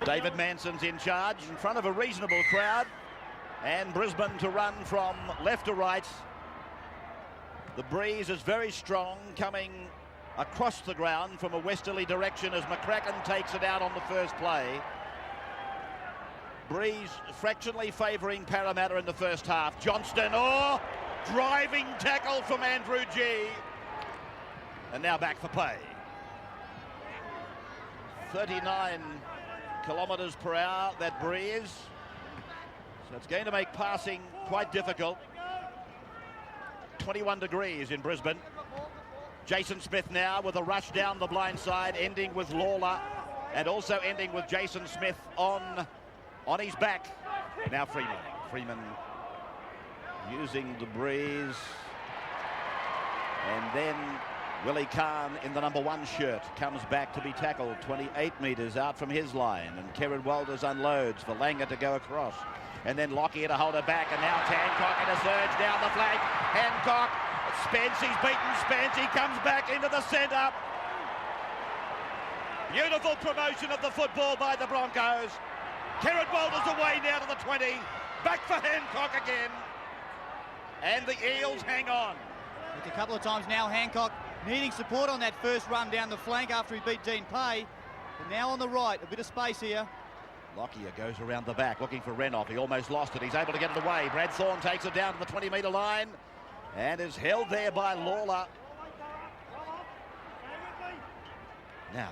David Manson's in charge in front of a reasonable crowd, and Brisbane to run from left to right. The breeze is very strong, coming across the ground from a westerly direction as McCracken takes it out on the first play. Breeze fractionally favouring Parramatta in the first half. Johnston, driving tackle from Andrew G. And now back for play. 39 kilometres per hour, that breeze. So it's going to make passing quite difficult. 21 degrees in Brisbane. Jason Smith now with a rush down the blind side, ending with Lawler and also ending with Jason Smith on his back. Now Freeman using the breeze, and then Willie Kahn in the number 1 shirt comes back to be tackled 28 metres out from his line, and Kerrod Walters unloads for Langer to go across, and then Lockyer to hold it back, and now Hancock in a surge down the flank. Hancock, Spence, he's beaten Spence, he comes back into the centre. Beautiful promotion of the football by the Broncos. Kerrod Walters away now to the 20, back for Hancock again, and the Eels hang on. A couple of times now, Hancock needing support on that first run down the flank after he beat Dean Pay. But now on the right, a bit of space here. Lockyer goes around the back looking for Renouf. He almost lost it. He's able to get it away. Brad Thorne takes it down to the 20-metre line and is held there by Lawler. Now,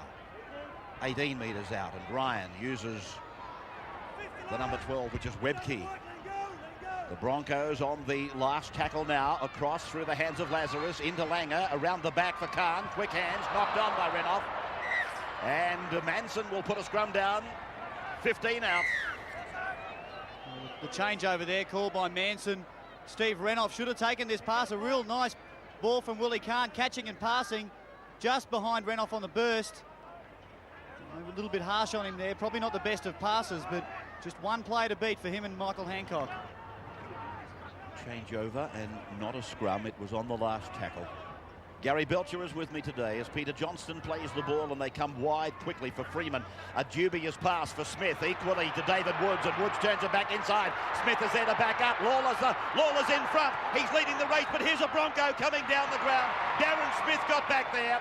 18 metres out, and Ryan uses the number 12, which is Webke. The Broncos on the last tackle now, across through the hands of Lazarus, into Langer, around the back for Kahn. Quick hands, knocked on by Renouf. And Manson will put a scrum down. 15 out. The changeover there called by Manson. Steve Renouf should have taken this pass. A real nice ball from Willie Kahn, catching and passing just behind Renouf on the burst. A little bit harsh on him there. Probably not the best of passes, but just one player to beat for him and Michael Hancock. Changeover and not a scrum. It was on the last tackle. Gary Belcher is with me today as Peter Johnston plays the ball, and they come wide quickly for Freeman. A dubious pass for Smith, equally to David Woods, and Woods turns it back inside. Smith is there to back up. Lawler's in front. He's leading the race, but here's a Bronco coming down the ground. Darren Smith got back there.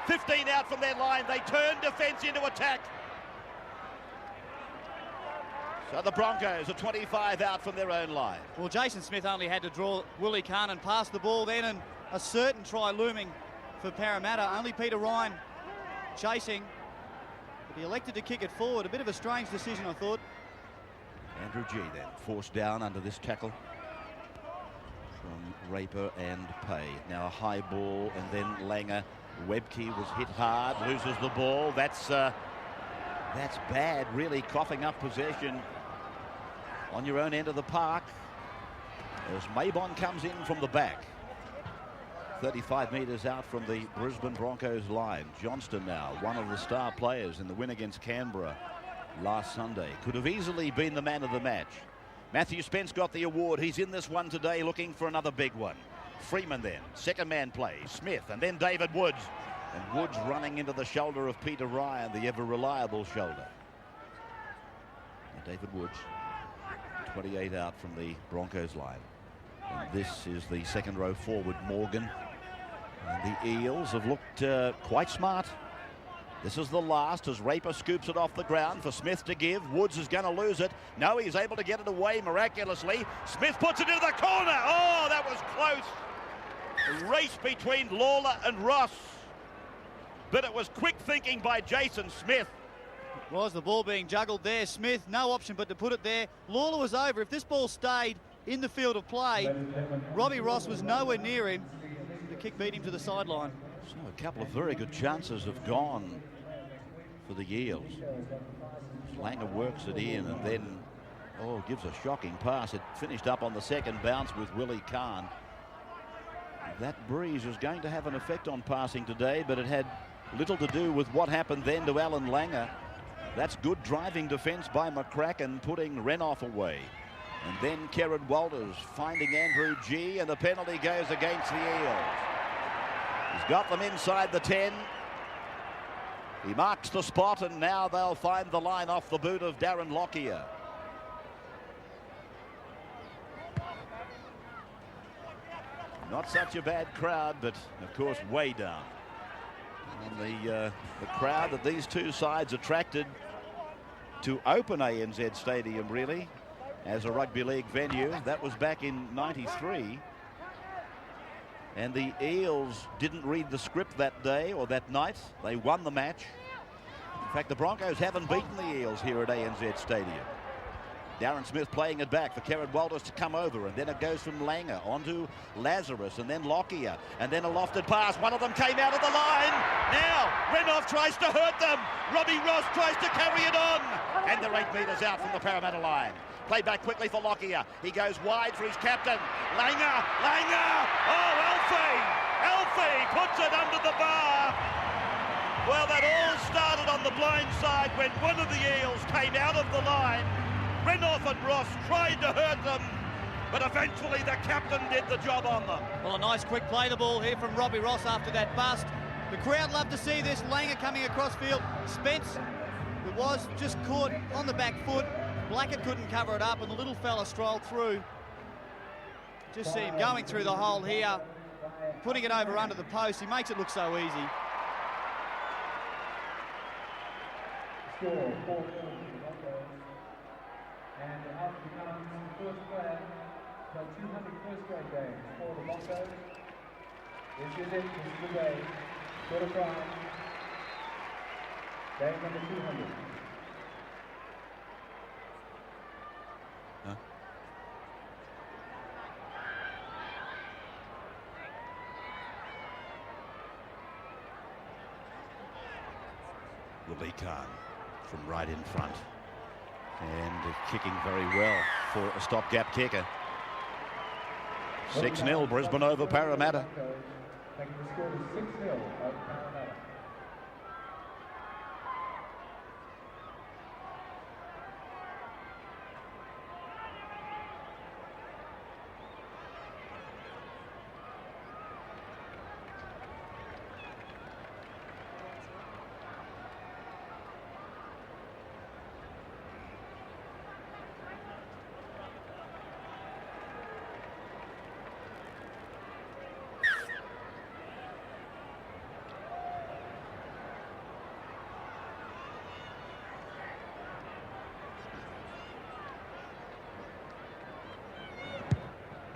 15 out from their line. They turn defence into attack. So the Broncos are 25 out from their own line. Well, Jason Smith only had to draw Willie Kahn and pass the ball then, and a certain try looming for Parramatta. Only Peter Ryan chasing, but he elected to kick it forward. A bit of a strange decision, I thought. Andrew G then forced down under this tackle from Raper and Pay. Now a high ball, and then Langer. Webke was hit hard, loses the ball. That's bad, really, coughing up possession on your own end of the park as Maybon comes in from the back. 35 metres out from the Brisbane Broncos line. Johnston now, one of the star players in the win against Canberra last Sunday. Could have easily been the man of the match. Matthew Spence got the award. He's in this one today looking for another big one. Freeman then, second man play, Smith, and then David Woods. And Woods running into the shoulder of Peter Ryan, the ever-reliable shoulder. And David Woods, 28 out from the Broncos line. And this is the second row forward, Morgan. And the Eels have looked quite smart. This is the last as Raper scoops it off the ground for Smith to give. Woods is going to lose it. No, he's able to get it away miraculously. Smith puts it into the corner. Oh, that was close. A race between Lawler and Ross. But it was quick thinking by Jason Smith. Was the ball being juggled there? Smith, no option but to put it there. Lawler was over. If this ball stayed in the field of play, Robbie Ross was nowhere near him. The kick beat him to the sideline. So a couple of very good chances have gone for the Eels. Langer works it in and then, gives a shocking pass. It finished up on the second bounce with Willie Kahn. That breeze is going to have an effect on passing today, but it had little to do with what happened then to Alan Langer. That's good driving defence by McCracken, putting Renouf away. And then Kerrod Walters finding Andrew G, and the penalty goes against the Eels. He's got them inside the 10. He marks the spot, and now they'll find the line off the boot of Darren Lockyer. Not such a bad crowd, but of course way down. And the crowd that these two sides attracted to open ANZ Stadium, really, as a rugby league venue. That was back in '93. And the Eels didn't read the script that day or that night. They won the match. In fact, the Broncos haven't beaten the Eels here at ANZ Stadium. Darren Smith playing it back for Kerrod Walters to come over, and then it goes from Langer onto Lazarus, and then Lockyer, and then a lofted pass. One of them came out of the line. Now Renouf tries to hurt them. Robbie Ross tries to carry it on, and they're 8 metres out from the Parramatta line. Played back quickly for Lockyer. He goes wide for his captain. Langer. Oh, Alfie puts it under the bar. Well, that all started on the blind side when one of the Eels came out of the line. Renouf and Ross tried to hurt them, but eventually the captain did the job on them. Well, a nice quick play the ball here from Robbie Ross after that bust. The crowd love to see this. Langer coming across field. Spence, it was just caught on the back foot. Blackett couldn't cover it up, and the little fella strolled through. Just see him going through the hole here, putting it over under the post. He makes it look so easy. Score 4-4 and out becomes first player for 200 first grade games for the Broncos. This is it, this is the day. Quarter try. Game number 200. Willie Khan from right in front, and kicking very well for a stopgap kicker. 6-0 Brisbane over Parramatta. Taking the score to 6-0 over Parramatta.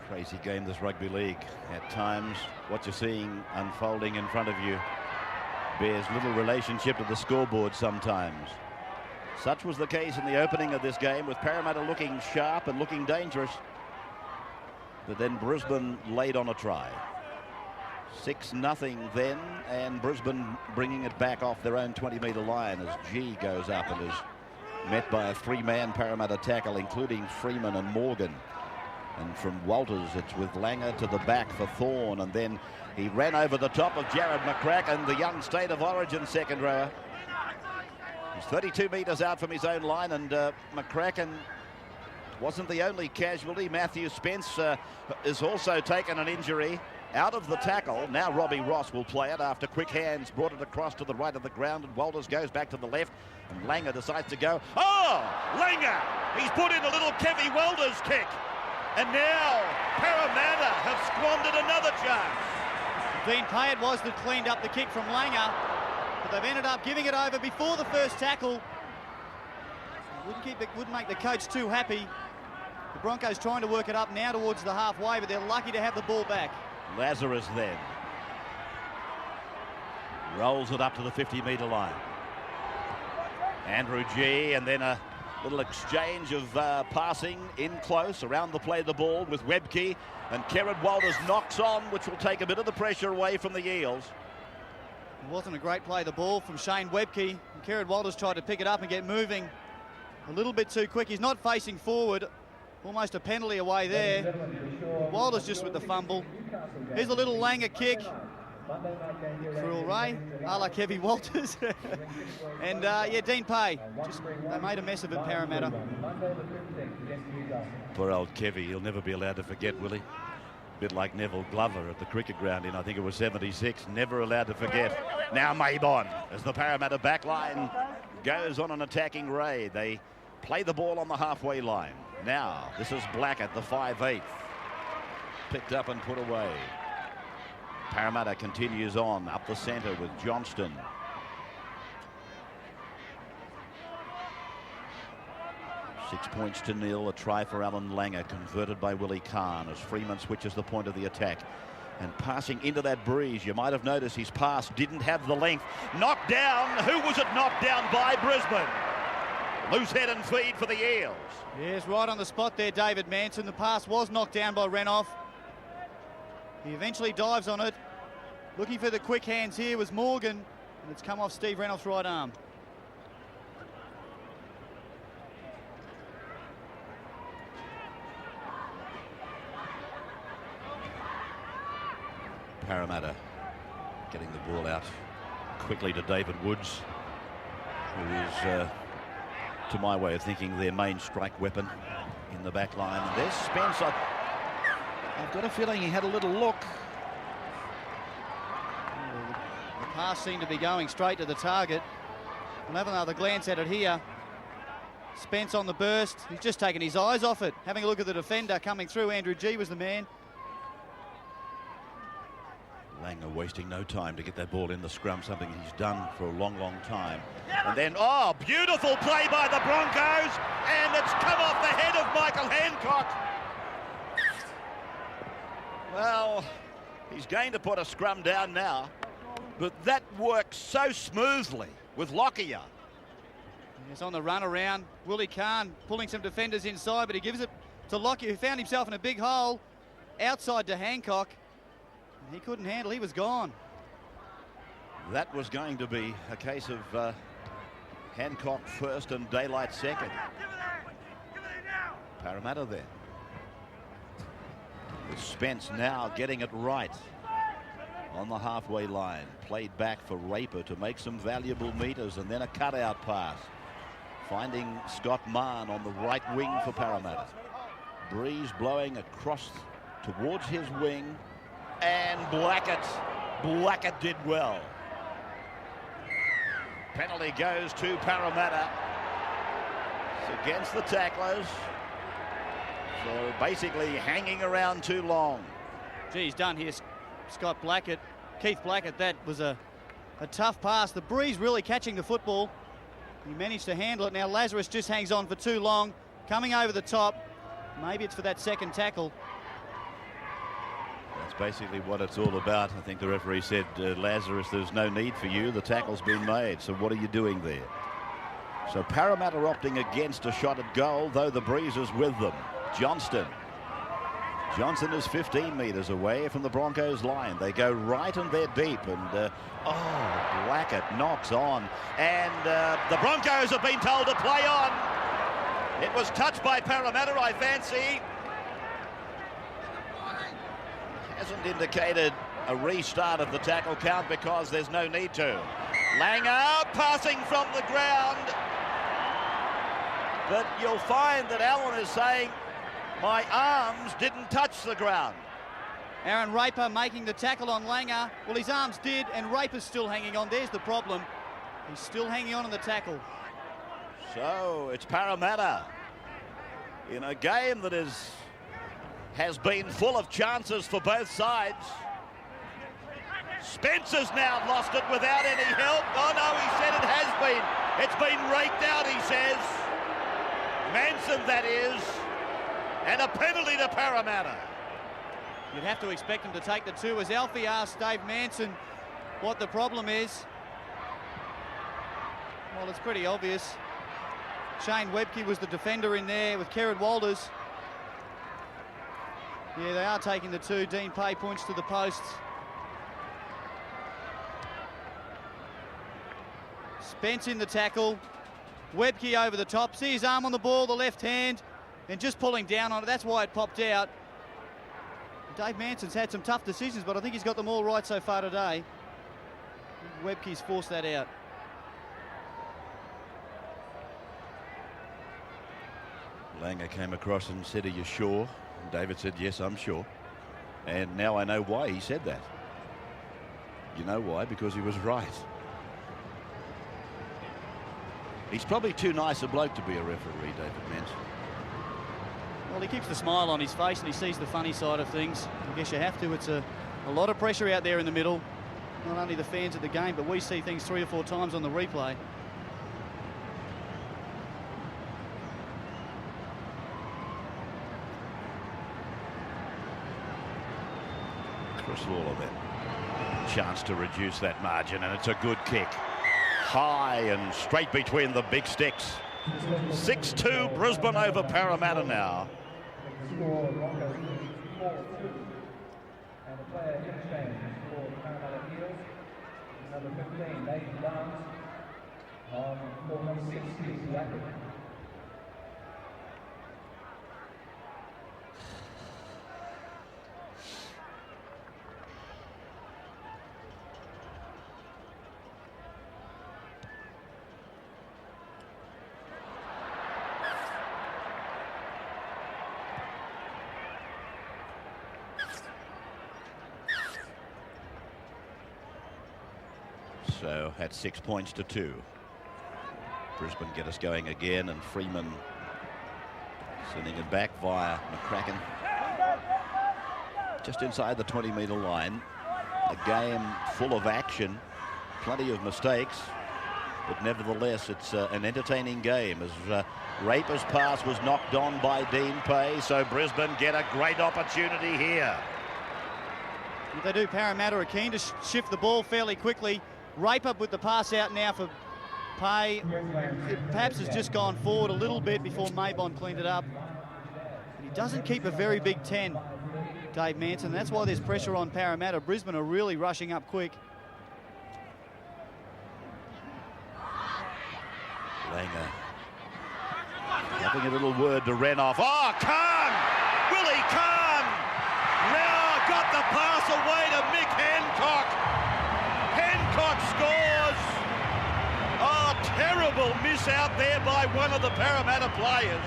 Crazy game, this rugby league. At times, what you're seeing unfolding in front of you bears little relationship to the scoreboard sometimes. Such was the case in the opening of this game, with Parramatta looking sharp and looking dangerous. But then Brisbane laid on a try. 6-0 then, and Brisbane bringing it back off their own 20-metre line as G goes up and is met by a three-man Parramatta tackle, including Freeman and Morgan. And from Walters, it's with Langer to the back for Thorne, and then he ran over the top of Jared McCracken, the young State of Origin second rower. He's 32 metres out from his own line, and McCracken wasn't the only casualty. Matthew Spence is also taken an injury out of the tackle. Now Robbie Ross will play it after quick hands brought it across to the right of the ground, and Walters goes back to the left, and Langer decides to go. Oh, Langer! He's put in a little Kevy Walters kick. And now Parramatta have squandered another chance. Dean Payet was that cleaned up the kick from Langer, but they've ended up giving it over before the first tackle. Wouldn't make the coach too happy. The Broncos trying to work it up now towards the halfway, but they're lucky to have the ball back. Lazarus then rolls it up to the 50-metre line. Andrew G, and then a little exchange of passing in close around the play of the ball with Webke, and Kerrod Walters knocks on, which will take a bit of the pressure away from the Eels. It wasn't a great play of the ball from Shane Webke. Kerrod Walters tried to pick it up and get moving a little bit too quick. He's not facing forward, almost a penalty away there. Walters just with the fumble. Here's a little Langer kick. Cruel Ray, a la Kevy Walters. And yeah, Dean Pay. They made a mess of it, Parramatta. Poor old Kevy, he'll never be allowed to forget, will he? Bit like Neville Glover at the cricket ground in, I think it was 76. Never allowed to forget. Now Maybon as the Parramatta backline goes on an attacking raid. They play the ball on the halfway line. Now this is Blackett, the 5/8. Picked up and put away. Parramatta continues on up the centre with Johnston. Six points to nil. A try for Alan Langer, converted by Willie Kahn as Freeman switches the point of the attack. And passing into that breeze, you might have noticed his pass didn't have the length. Knocked down. Who was it knocked down by? Brisbane. Loose head and feed for the Eels. Yes, right on the spot there, David Manson. The pass was knocked down by Renouf. He eventually dives on it. Looking for the quick hands here was Morgan, and it's come off Steve Renouf's right arm. Parramatta getting the ball out quickly to David Woods, who is, to my way of thinking, their main strike weapon in the back line. And there's Spence. I've got a feeling he had a little look. The pass seemed to be going straight to the target. We'll have another glance at it here. Spence on the burst. He's just taken his eyes off it. Having a look at the defender coming through. Andrew G was the man. Langer wasting no time to get that ball in the scrum, something he's done for a long, long time. And then, oh, beautiful play by the Broncos, and it's come off the head of Michael Hancock. Well, he's going to put a scrum down now, but that works so smoothly with Lockyer. He's on the run around. Willie Kahn pulling some defenders inside, but he gives it to Lockyer, who found himself in a big hole outside to Hancock. He couldn't handle, he was gone. That was going to be a case of Hancock first and Daylight second. Parramatta there. With Spence now getting it right on the halfway line. Played back for Raper to make some valuable meters, and then a cutout pass. Finding Scott Mann on the right wing for Parramatta. Breeze blowing across towards his wing. And Blackett did well. Penalty goes to Parramatta. It's against the tacklers. So basically hanging around too long. Gee, he's done here, Scott Blackett. Keith Blackett, that was a tough pass. The Breeze really catching the football. He managed to handle it. Now Lazarus just hangs on for too long. Coming over the top. Maybe it's for that second tackle. That's basically what it's all about. I think the referee said, Lazarus, there's no need for you. The tackle's been made. So what are you doing there? So Parramatta opting against a shot at goal, though the Breeze is with them. Johnston is 15 metres away from the Broncos line. They go right and they're deep. And, Blackett knocks on. And the Broncos have been told to play on. It was touched by Parramatta, I fancy. Hasn't indicated a restart of the tackle count because there's no need to. Langer passing from the ground. But you'll find that Allen is saying, my arms didn't touch the ground. Aaron Raper making the tackle on Langer. Well, his arms did, and Raper's still hanging on. There's the problem. He's still hanging on in the tackle. So it's Parramatta in a game that has been full of chances for both sides. Spencer's now lost it without any help. Oh no, he said it has been. It's been raked out, he says. Manson, that is. And a penalty to Parramatta. You'd have to expect him to take the two, as Alfie asked Dave Manson what the problem is. Well, it's pretty obvious. Shane Webke was the defender in there with Kerrod Walters. Yeah, they are taking the two. Dean Pay points to the posts. Spence in the tackle. Webke over the top. See his arm on the ball, the left hand, and just pulling down on it. That's why it popped out. Dave Manson's had some tough decisions, but I think he's got them all right so far today. Webke's forced that out. Langer came across and said, are you sure? And David said, yes, I'm sure. And now I know why he said that. You know why? Because he was right. He's probably too nice a bloke to be a referee, David Manson. Well, he keeps the smile on his face and he sees the funny side of things. I guess you have to. It's a lot of pressure out there in the middle. Not only the fans of the game, but we see things 3 or 4 times on the replay. Chris Lawler then. Chance to reduce that margin, and it's a good kick. High and straight between the big sticks. 6-2 Brisbane over Parramatta now. Score Broncos 4-2. And the player interchange for the Parramatta Eels, number 15, Nathan Barnes, on 460 Rapid. So at 6 points to 2. Brisbane get us going again, and Freeman sending it back via McCracken. Just inside the 20-metre line. A game full of action, plenty of mistakes, but nevertheless it's an entertaining game as Raper's pass was knocked on by Dean Pay, so Brisbane get a great opportunity here. If they do, Parramatta are keen to shift the ball fairly quickly. Raper with the pass out now for Pay. It perhaps has just gone forward a little bit before Maybon cleaned it up. But he doesn't keep a very big 10, Dave Manson. That's why there's pressure on Parramatta. Brisbane are really rushing up quick. Langer having a little word to Renouf. Oh, Khan! Willie Khan! Now got the pass away to Mick Hancock. Hancock scores. Oh, terrible miss out there by one of the Parramatta players.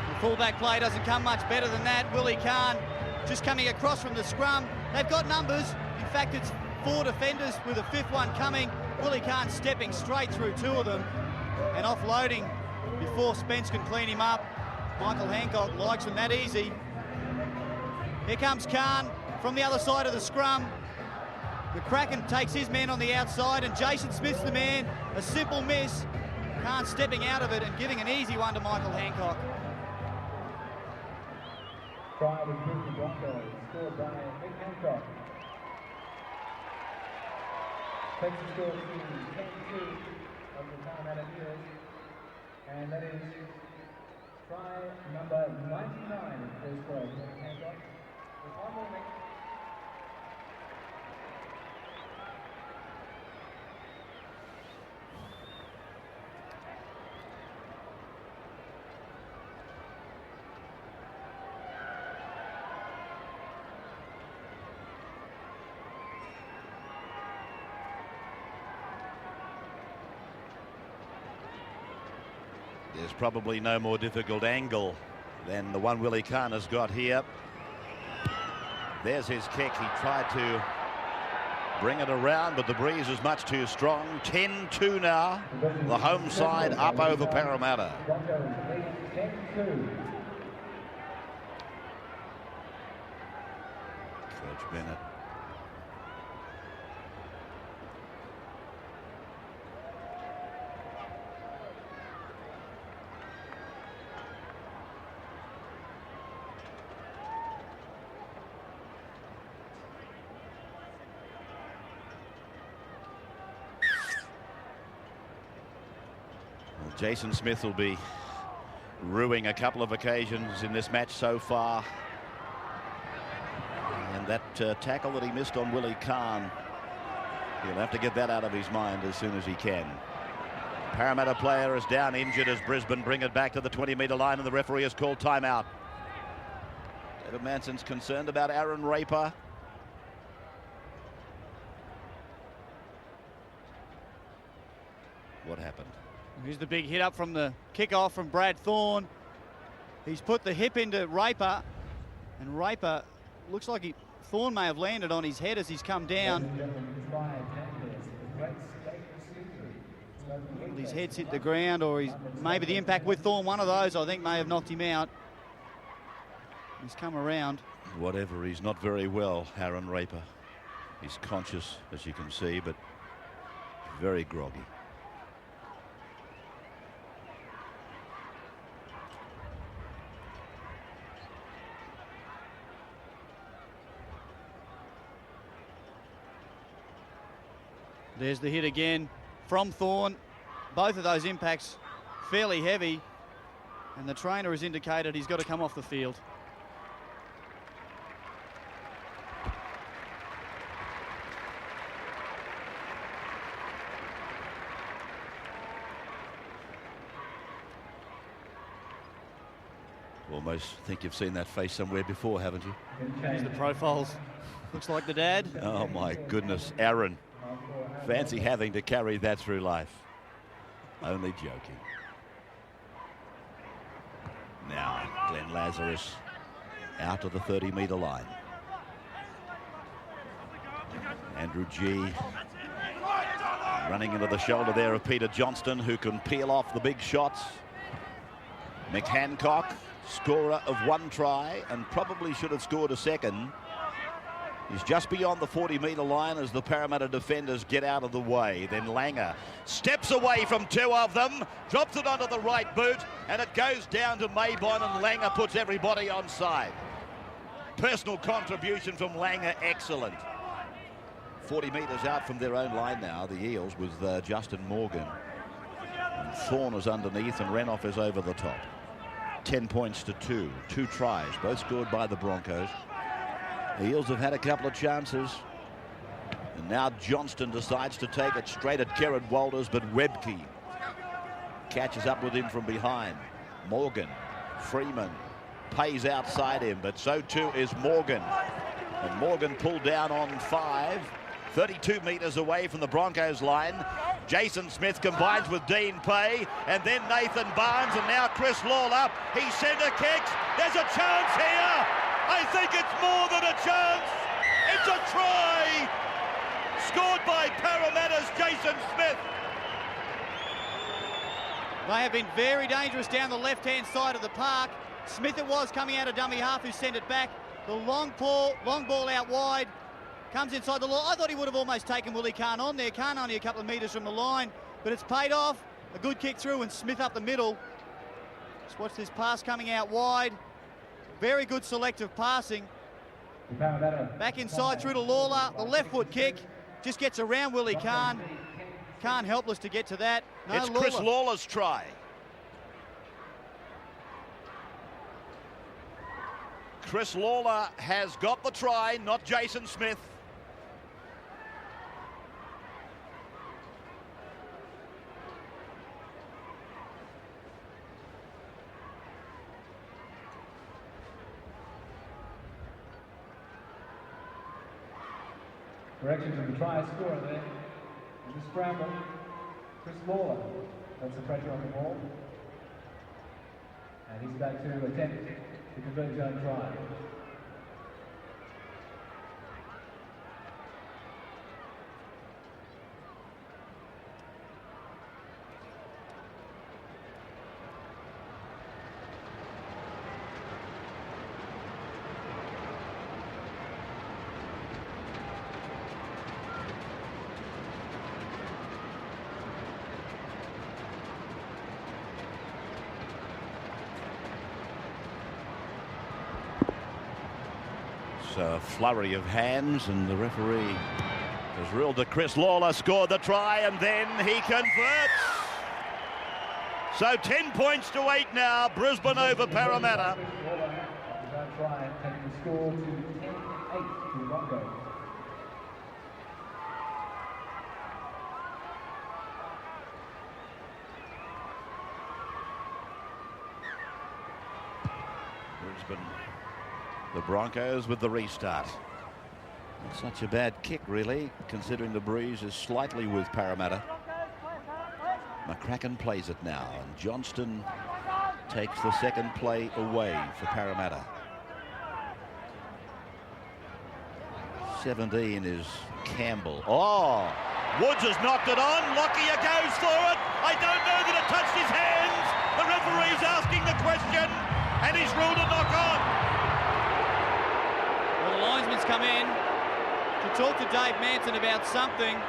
The fullback play doesn't come much better than that. Willie Khan just coming across from the scrum. They've got numbers. In fact, it's 4 defenders with a 5th one coming. Willie Khan stepping straight through 2 of them and offloading before Spence can clean him up. Michael Hancock likes him that easy. Here comes Khan from the other side of the scrum. McCracken takes his man on the outside and Jason Smith's the man. A simple miss. Khan stepping out of it and giving an easy one to Michael Hancock. Try with Brisbane Broncos, scored by Mick Hancock. Takes the score to 10-2 of the Parramatta Eels. And that is try number 99 in the first row, Mick Hancock. With one more Mick. There's probably no more difficult angle than the one Willie Khan has got here. There's his kick. He tried to bring it around, but the breeze is much too strong. 10-2 now. The home side up over Parramatta. Coach Bennett. Jason Smith will be ruining a couple of occasions in this match so far. And that tackle that he missed on Willie Khan, he'll have to get that out of his mind as soon as he can. Parramatta player is down injured as Brisbane bring it back to the 20-metre line, and the referee has called timeout. David Manson's concerned about Aaron Raper. What happened? Here's the big hit up from the kickoff from Brad Thorne. He's put the hip into Raper, and Raper looks like Thorne may have landed on his head as he's come down. His head's hit the ground, or maybe the impact with Thorne, one of those, I think, may have knocked him out. He's come around. Whatever, he's not very well, Aaron Raper. He's conscious, as you can see, but very groggy. There's the hit again from Thorne. Both of those impacts fairly heavy, and the trainer has indicated he's got to come off the field. Almost think you've seen that face somewhere before, haven't you? Here's the profiles. Looks like the dad. Oh my goodness, Aaron. Fancy having to carry that through life. Only joking. Now, Glenn Lazarus out to the 30-metre line. Andrew G running into the shoulder there of Peter Johnston, who can peel off the big shots. Mick Hancock, scorer of one try and probably should have scored a second. He's just beyond the 40-metre line as the Parramatta defenders get out of the way. Then Langer steps away from two of them, drops it onto the right boot, and it goes down to Maybon, and Langer puts everybody onside. Personal contribution from Langer, excellent. 40 metres out from their own line now, the Eels, with Justin Morgan. And Thorne is underneath and Renouf is over the top. 10 points to 2. 2 tries, both scored by the Broncos. The Eels have had a couple of chances. And now Johnston decides to take it straight at Kerrod Walters, but Webke catches up with him from behind. Morgan, Freeman pays outside him, but so too is Morgan. And Morgan pulled down on 5, 32 metres away from the Broncos line. Jason Smith combines with Dean Pay, and then Nathan Barnes, and now Chris Lawler. He centre kicks. There's a chance here. I think it's more than a chance. It's a try. Scored by Parramatta's Jason Smith. They have been very dangerous down the left-hand side of the park. Smith it was coming out of dummy half, who sent it back. The long ball out wide. Comes inside the line. I thought he would have almost taken Willie Kahn on there. Kahn only a couple of metres from the line, but it's paid off. A good kick through and Smith up the middle. Just watch this pass coming out wide. Very good selective passing. Back inside through to Lawler. The left foot kick just gets around Willie Kahn. Kahn helpless to get to that. No, it's Chris Lawler's try. Chris Lawler has got the try, not Jason Smith. Correction from the try scorer there. In the scramble, Chris Lawler. That's the pressure on the ball. And he's back to attempt to convert his own try. A flurry of hands, and the referee has ruled that Chris Lawler scored the try, and then he converts. So 10 points to 8 now. Brisbane over Parramatta. Try taking the score to 10-8 to the Broncos. Brisbane. The Broncos with the restart. Not such a bad kick, really, considering the breeze is slightly with Parramatta. McCracken plays it now, and Johnston takes the second play away for Parramatta. 17 is Campbell. Oh, Woods has knocked it on. Lockyer goes for it. I don't know that it touched his hands. The referee's asking the question, and he's ruled a knock on. Well, the linesman's come in to talk to Dave Manson about something,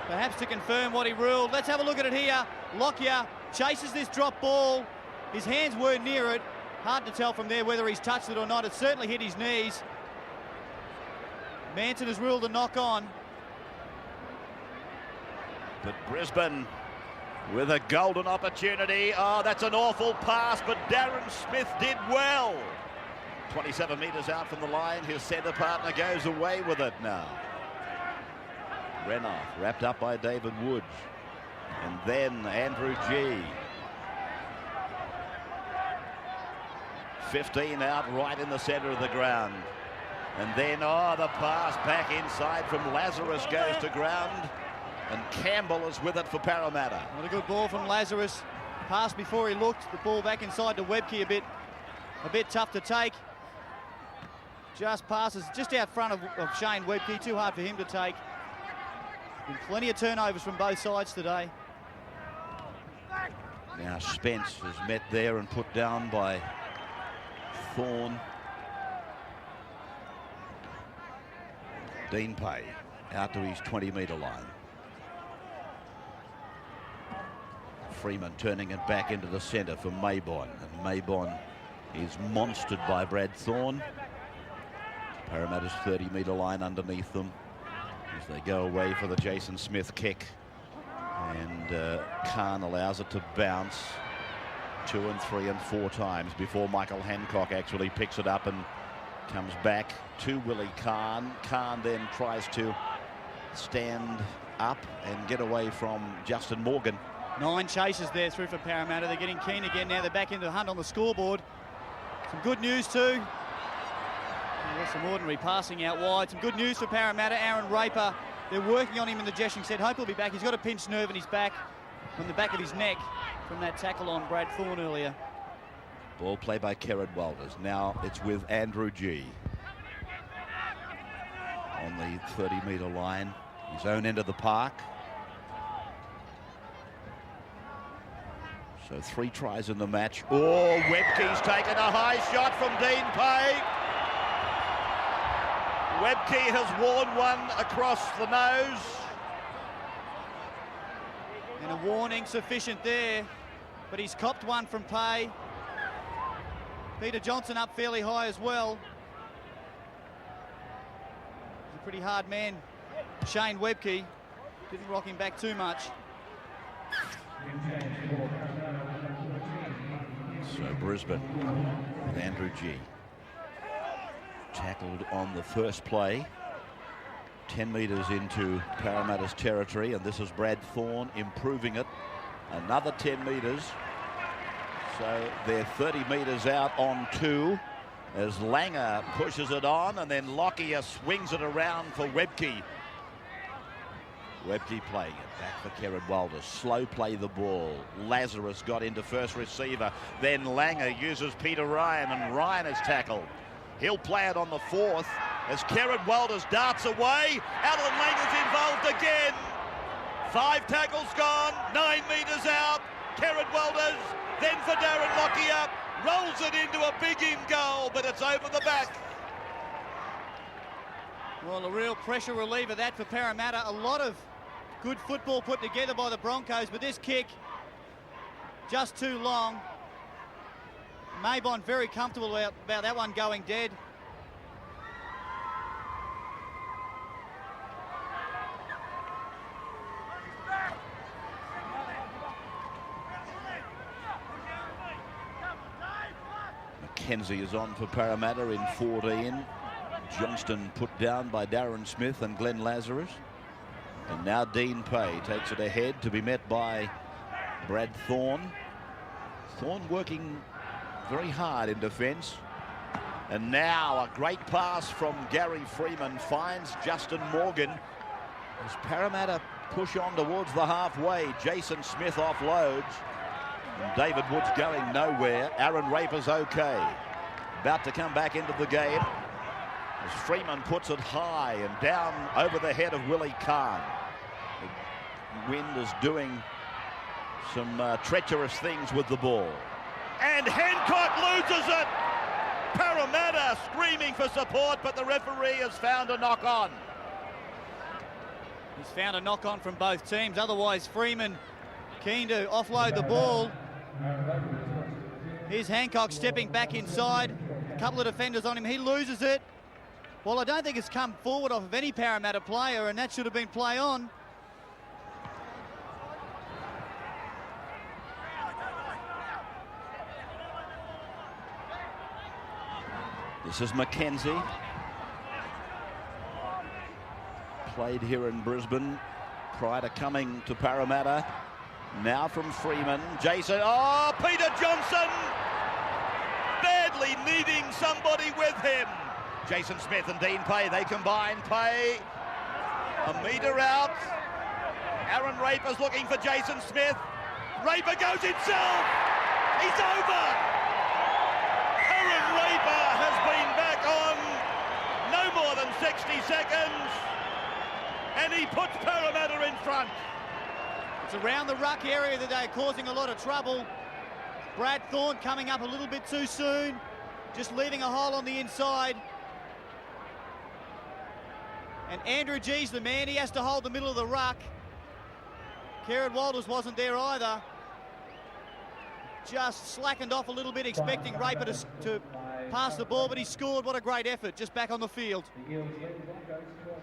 perhaps to confirm what he ruled. Let's have a look at it here. Lockyer chases this drop ball. His hands were near it. Hard to tell from there whether he's touched it or not. It certainly hit his knees. Manson has ruled a knock on. But Brisbane with a golden opportunity. Oh, that's an awful pass, but Darren Smith did well. 27 metres out from the line. His centre partner goes away with it now. Renoff wrapped up by David Woods. And then Andrew G. 15 out right in the centre of the ground. And then, oh, the pass back inside from Lazarus goes to ground. And Campbell is with it for Parramatta. Not a good ball from Lazarus. Pass before he looked. The ball back inside to Webke, a bit tough to take. Just passes just out front of Shane Webke. Too hard for him to take. Been plenty of turnovers from both sides today. Now Spence is met there and put down by Thorne. Dean Pay out to his 20-metre line. Freeman turning it back into the centre for Maybon, and Maybon is monstered by Brad Thorne. Parramatta's 30-metre line underneath them as they go away for the Jason Smith kick, and Khan allows it to bounce 2 and 3 and 4 times before Michael Hancock actually picks it up and comes back to Willie Khan. Khan then tries to stand up and get away from Justin Morgan. 9 chases there through for Parramatta. They're getting keen again now. They're back into the hunt on the scoreboard. Some good news too. There's some ordinary passing out wide. Some good news for Parramatta. Aaron Raper, they're working on him in the Jeshing said. Hope he'll be back. He's got a pinched nerve in his back, on the back of his neck, from that tackle on Brad Thorne earlier. Ball play by Kerrod Walters. Now it's with Andrew G. on the 30-metre line, his own end of the park. So 3 tries in the match. Oh, Webke's taken a high shot from Dean Pay. Webke has worn one across the nose. And a warning sufficient there, but he's copped one from Pay. Peter Johnson up fairly high as well. He's a pretty hard man. Shane Webke didn't rock him back too much. So Brisbane with Andrew G. Tackled on the first play. 10 metres into Parramatta's territory, and this is Brad Thorne improving it. Another 10 metres. So they're 30 metres out on 2 as Langer pushes it on, and then Lockyer swings it around for Webke. Webke playing it back for Kerrod Walters. Slow play the ball. Lazarus got into first receiver. Then Langer uses Peter Ryan, and Ryan is tackled. He'll play it on the 4th as Kerrod Walters darts away. Alan Langer's involved again. 5 tackles gone, 9 metres out. Kerrod Walters, then for Darren Lockyer, rolls it into a big in goal, but it's over the back. Well, a real pressure reliever that for Parramatta. A lot of good football put together by the Broncos, but this kick just too long. Maybon very comfortable about that one going dead. McKenzie is on for Parramatta in 14. Johnston put down by Darren Smith and Glenn Lazarus. And now Dean Pay takes it ahead to be met by Brad Thorne. Thorne working very hard in defence. And now a great pass from Gary Freeman finds Justin Morgan. As Parramatta push on towards the halfway, Jason Smith offloads. And David Woods going nowhere. Aaron Raper's okay. About to come back into the game. As Freeman puts it high and down over the head of Willie Kahn. The wind is doing some treacherous things with the ball. And Hancock loses it! Parramatta screaming for support, but the referee has found a knock-on. He's found a knock-on from both teams. Otherwise, Freeman keen to offload the ball. Here's Hancock stepping back inside. A couple of defenders on him. He loses it. Well, I don't think it's come forward off of any Parramatta player, and that should have been play on. This is Mackenzie. Played here in Brisbane prior to coming to Parramatta. Now from Freeman. Jason. Oh, Peter Johnson! Badly needing somebody with him. Jason Smith and Dean Pay, they combine. Pay a metre out. Aaron Raper's looking for Jason Smith. Raper goes himself. He's over. Aaron Raper has been back on no more than 60 seconds. And he puts Parramatta in front. It's around the ruck area that they're causing a lot of trouble. Brad Thorne coming up a little bit too soon. Just leaving a hole on the inside. And Andrew G's the man. He has to hold the middle of the ruck. Kieran Walters wasn't there either. Just slackened off a little bit, expecting Raper to pass the ball, but he scored. What a great effort, just back on the field. The Eels lead the Broncos 12-10.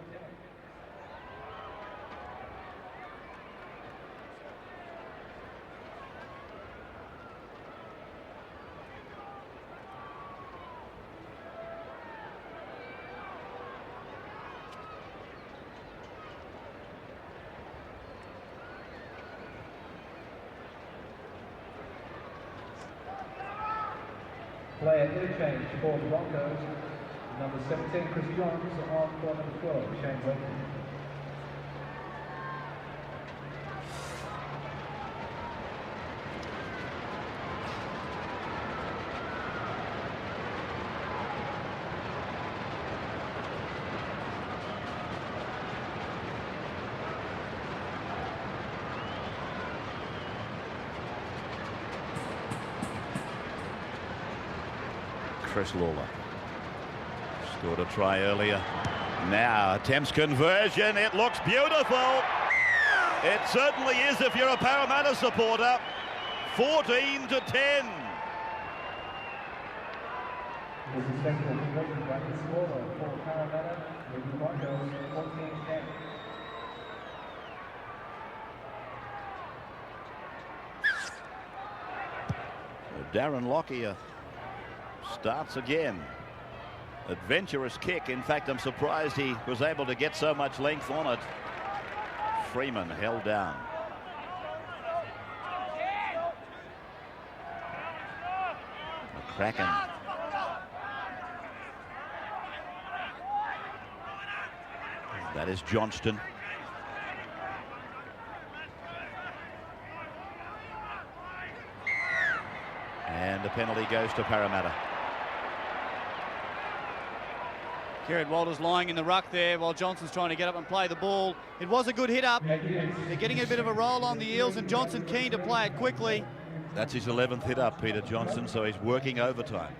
Player interchange for the Broncos. Number 17, Chris Johns, on for number 12, Shane Wilson. Chris Lawler scored a try earlier. Now attempts conversion. It looks beautiful. It certainly is if you're a Parramatta supporter. 14-10. The successful conversion by the scorer for Parramatta, the Broncos 14-10. So Darren Lockyer starts again. Adventurous kick. In fact, I'm surprised he was able to get so much length on it. Freeman held down. McCracken. That is Johnston. And the penalty goes to Parramatta. Kieran Walters lying in the ruck there while Johnson's trying to get up and play the ball. It was a good hit up. They're getting a bit of a roll on the Eels, and Johnson keen to play it quickly. That's his 11th hit up, Peter Johnson, so he's working overtime.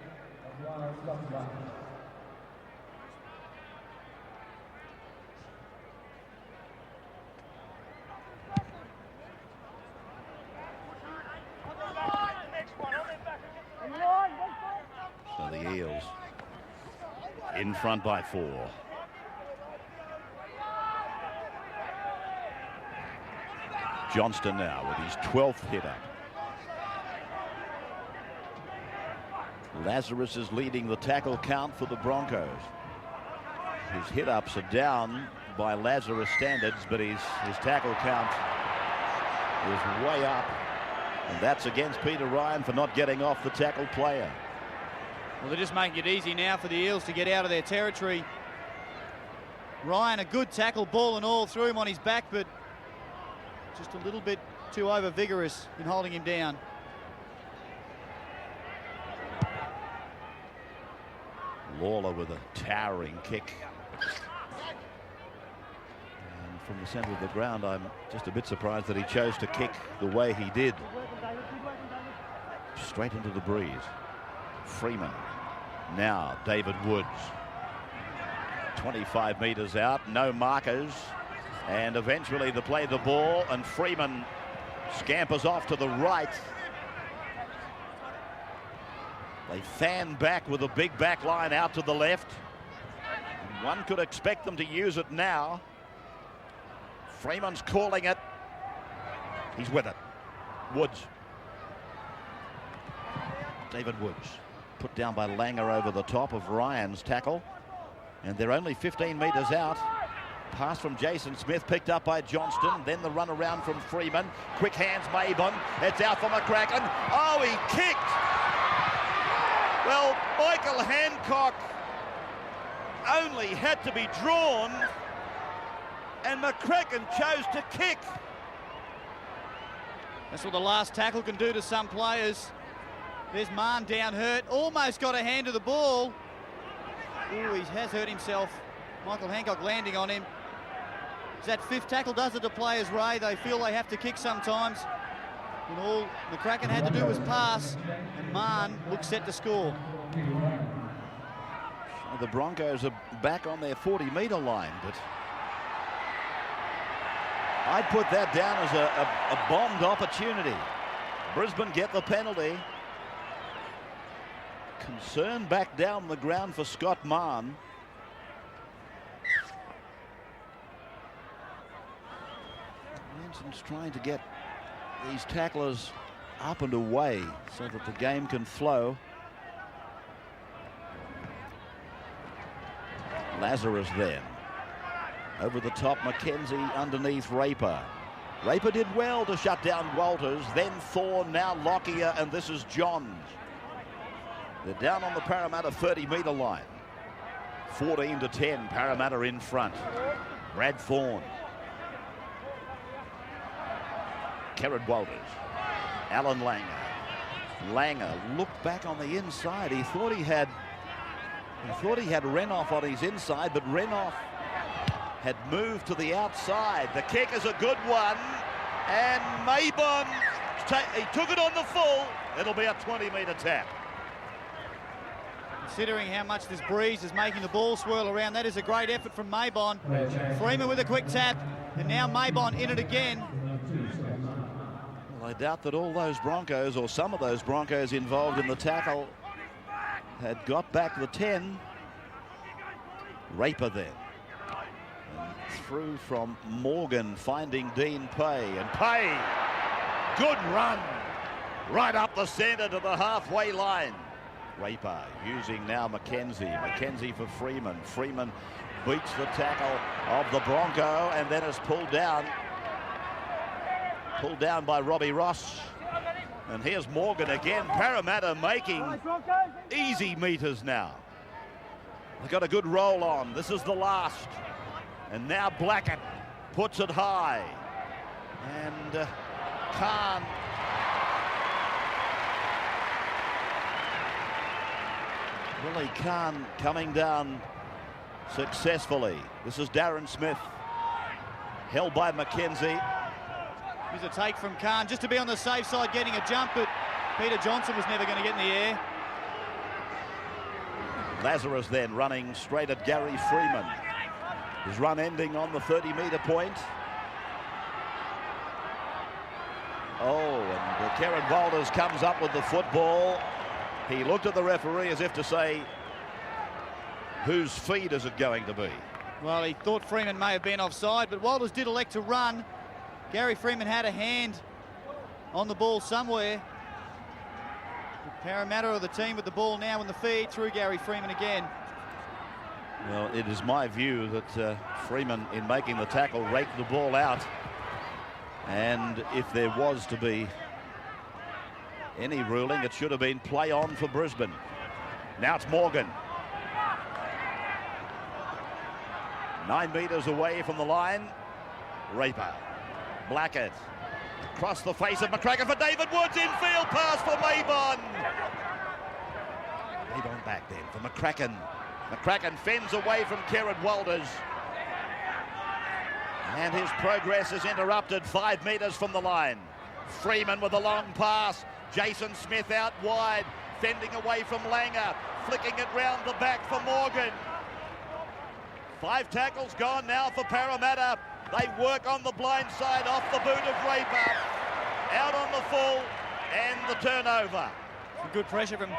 So the Eels in front by 4. Johnston now with his 12th hit up. Lazarus is leading the tackle count for the Broncos. His hit ups are down by Lazarus standards, but his tackle count is way up. And that's against Peter Ryan for not getting off the tackle player. Well, they're just making it easy now for the Eels to get out of their territory. Ryan, a good tackle, ball and all, threw him on his back, but just a little bit too over-vigorous in holding him down. Lawler with a towering kick. And from the centre of the ground, I'm just a bit surprised that he chose to kick the way he did. Straight into the breeze. Freeman. Now David Woods. 25 metres out, no markers. And eventually they play the ball, and Freeman scampers off to the right. They fan back with a big back line out to the left. One could expect them to use it now. Freeman's calling it. He's with it. Woods. David Woods put down by Langer over the top of Ryan's tackle. And they're only 15 metres out. Pass from Jason Smith, picked up by Johnston. Then the run around from Freeman. Quick hands, Maybon. It's out for McCracken. Oh, he kicked. Well, Michael Hancock only had to be drawn, and McCracken chose to kick. That's what the last tackle can do to some players. There's Mann down hurt. Almost got a hand to the ball. Ooh, he has hurt himself. Michael Hancock landing on him. That fifth tackle does it to players, Ray. They feel they have to kick sometimes. And all McCracken had to do was pass, and Mann looks set to score. The Broncos are back on their 40-metre line, but I'd put that down as a bombed opportunity. Brisbane get the penalty. Concern back down the ground for Scott Mann. Lanson's trying to get these tacklers up and away so that the game can flow. Lazarus then. Over the top, McKenzie underneath Raper. Raper did well to shut down Walters, then Thorne, now Lockyer, and this is Johns. They're down on the Parramatta 30-metre line. 14-10, Parramatta in front. Brad Thorne. Kerrod Walters. Alan Langer. Langer looked back on the inside. He thought he had Renouf on his inside, but Renouf had moved to the outside. The kick is a good one, and Maybon, he took it on the full. It'll be a 20-metre tap. Considering how much this breeze is making the ball swirl around, that is a great effort from Maybon. Freeman with a quick tap, and now Maybon in it again. Well, I doubt that all those Broncos, or some of those Broncos involved in the tackle, had got back the 10. Raper then. And through from Morgan, finding Dean Pay. And Pay, good run. Right up the centre to the halfway line. Raper using now McKenzie. McKenzie for Freeman. Freeman beats the tackle of the Bronco and then is pulled down. Pulled down by Robbie Ross. And here's Morgan again. Parramatta making easy meters now. They've got a good roll on. This is the last. And now Blackett puts it high. And Khan. Willie Khan coming down successfully. This is Darren Smith. Held by McKenzie. Here's a take from Khan just to be on the safe side, getting a jump, but Peter Johnson was never going to get in the air. Lazarus then running straight at Gary Freeman. His run ending on the 30-metre point. Oh, and Kerrod Walters comes up with the football. He looked at the referee as if to say, whose feet is it going to be? Well, he thought Freeman may have been offside, but Walters did elect to run. Gary Freeman had a hand on the ball somewhere. Parramatta are the team with the ball now in the feed through Gary Freeman again. Well, it is my view that Freeman, in making the tackle, raked the ball out. And if there was to be any ruling, it should have been play on for Brisbane. Now it's Morgan. 9 metres away from the line. Raper. Blackett. Across the face of McCracken for David Woods. Infield pass for Maybon. Maybon back then for McCracken. McCracken fends away from Kerrod Walters. And his progress is interrupted 5 metres from the line. Freeman with a long pass. Jason Smith out wide, fending away from Langer, flicking it round the back for Morgan. 5 tackles gone now for Parramatta. They work on the blind side off the boot of Raper. Out on the full and the turnover. Some good pressure from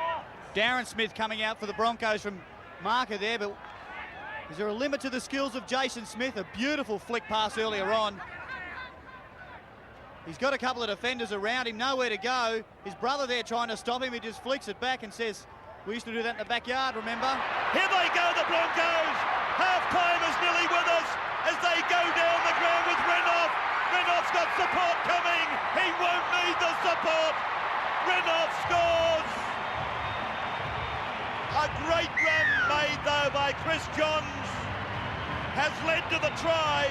Darren Smith coming out for the Broncos from marker there, but is there a limit to the skills of Jason Smith? A beautiful flick pass earlier on. He's got a couple of defenders around him, nowhere to go. His brother there trying to stop him. He just flicks it back and says, we used to do that in the backyard, remember? Here they go, the Broncos. Half-time is nearly with us as they go down the ground with Renouf. Renouf's got support coming. He won't need the support. Renouf scores. A great run made, though, by Chris Johns has led to the try.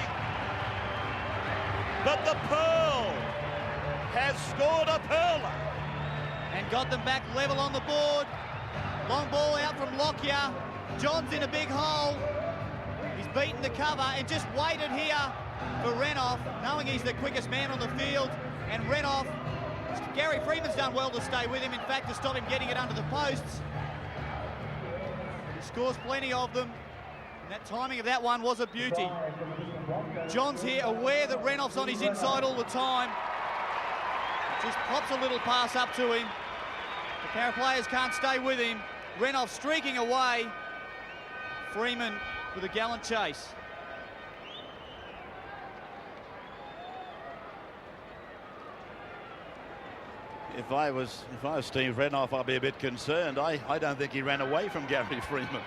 But the Pearl has scored a pearler. And got them back level on the board. Long ball out from Lockyer. John's in a big hole. He's beaten the cover and just waited here for Renouf, knowing he's the quickest man on the field. And Renouf, Gary Freeman's done well to stay with him, in fact, to stop him getting it under the posts. He scores plenty of them. And that timing of that one was a beauty. John's here, aware that Renouf's on his inside all the time. Just pops a little pass up to him. The Para players can't stay with him. Renouf streaking away. Freeman with a gallant chase. If I was Steve Renouf, I'd be a bit concerned. I don't think he ran away from Gary Freeman.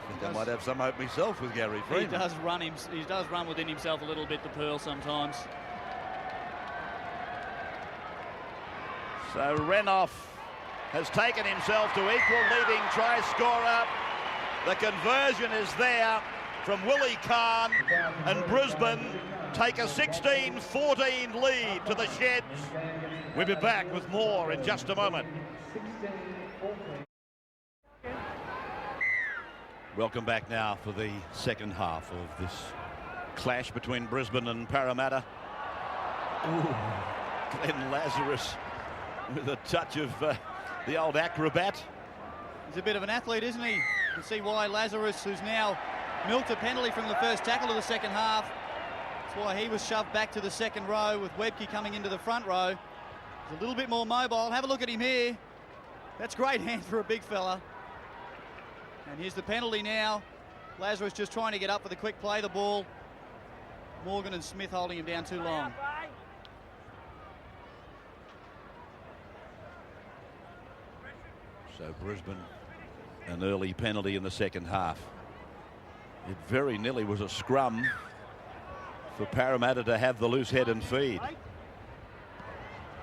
I think I might have some hope myself with Gary Freeman. He does run within himself a little bit, the Pearl, sometimes. So Renouf has taken himself to equal leading try scorer. The conversion is there from Willie Kahn, and Brisbane take a 16-14 lead to the Sheds. We'll be back with more in just a moment. Welcome back now for the second half of this clash between Brisbane and Parramatta. Ooh, Glenn Lazarus with a touch of the old acrobat. He's a bit of an athlete, isn't he? You can see why Lazarus, who's now milked a penalty from the first tackle of the second half. That's why he was shoved back to the second row with Webke coming into the front row. He's a little bit more mobile. Have a look at him here. That's great hand for a big fella. And here's the penalty now. Lazarus just trying to get up for the quick play, the ball. Morgan and Smith holding him down too long. So Brisbane, an early penalty in the second half. It very nearly was a scrum for Parramatta to have the loose head and feed.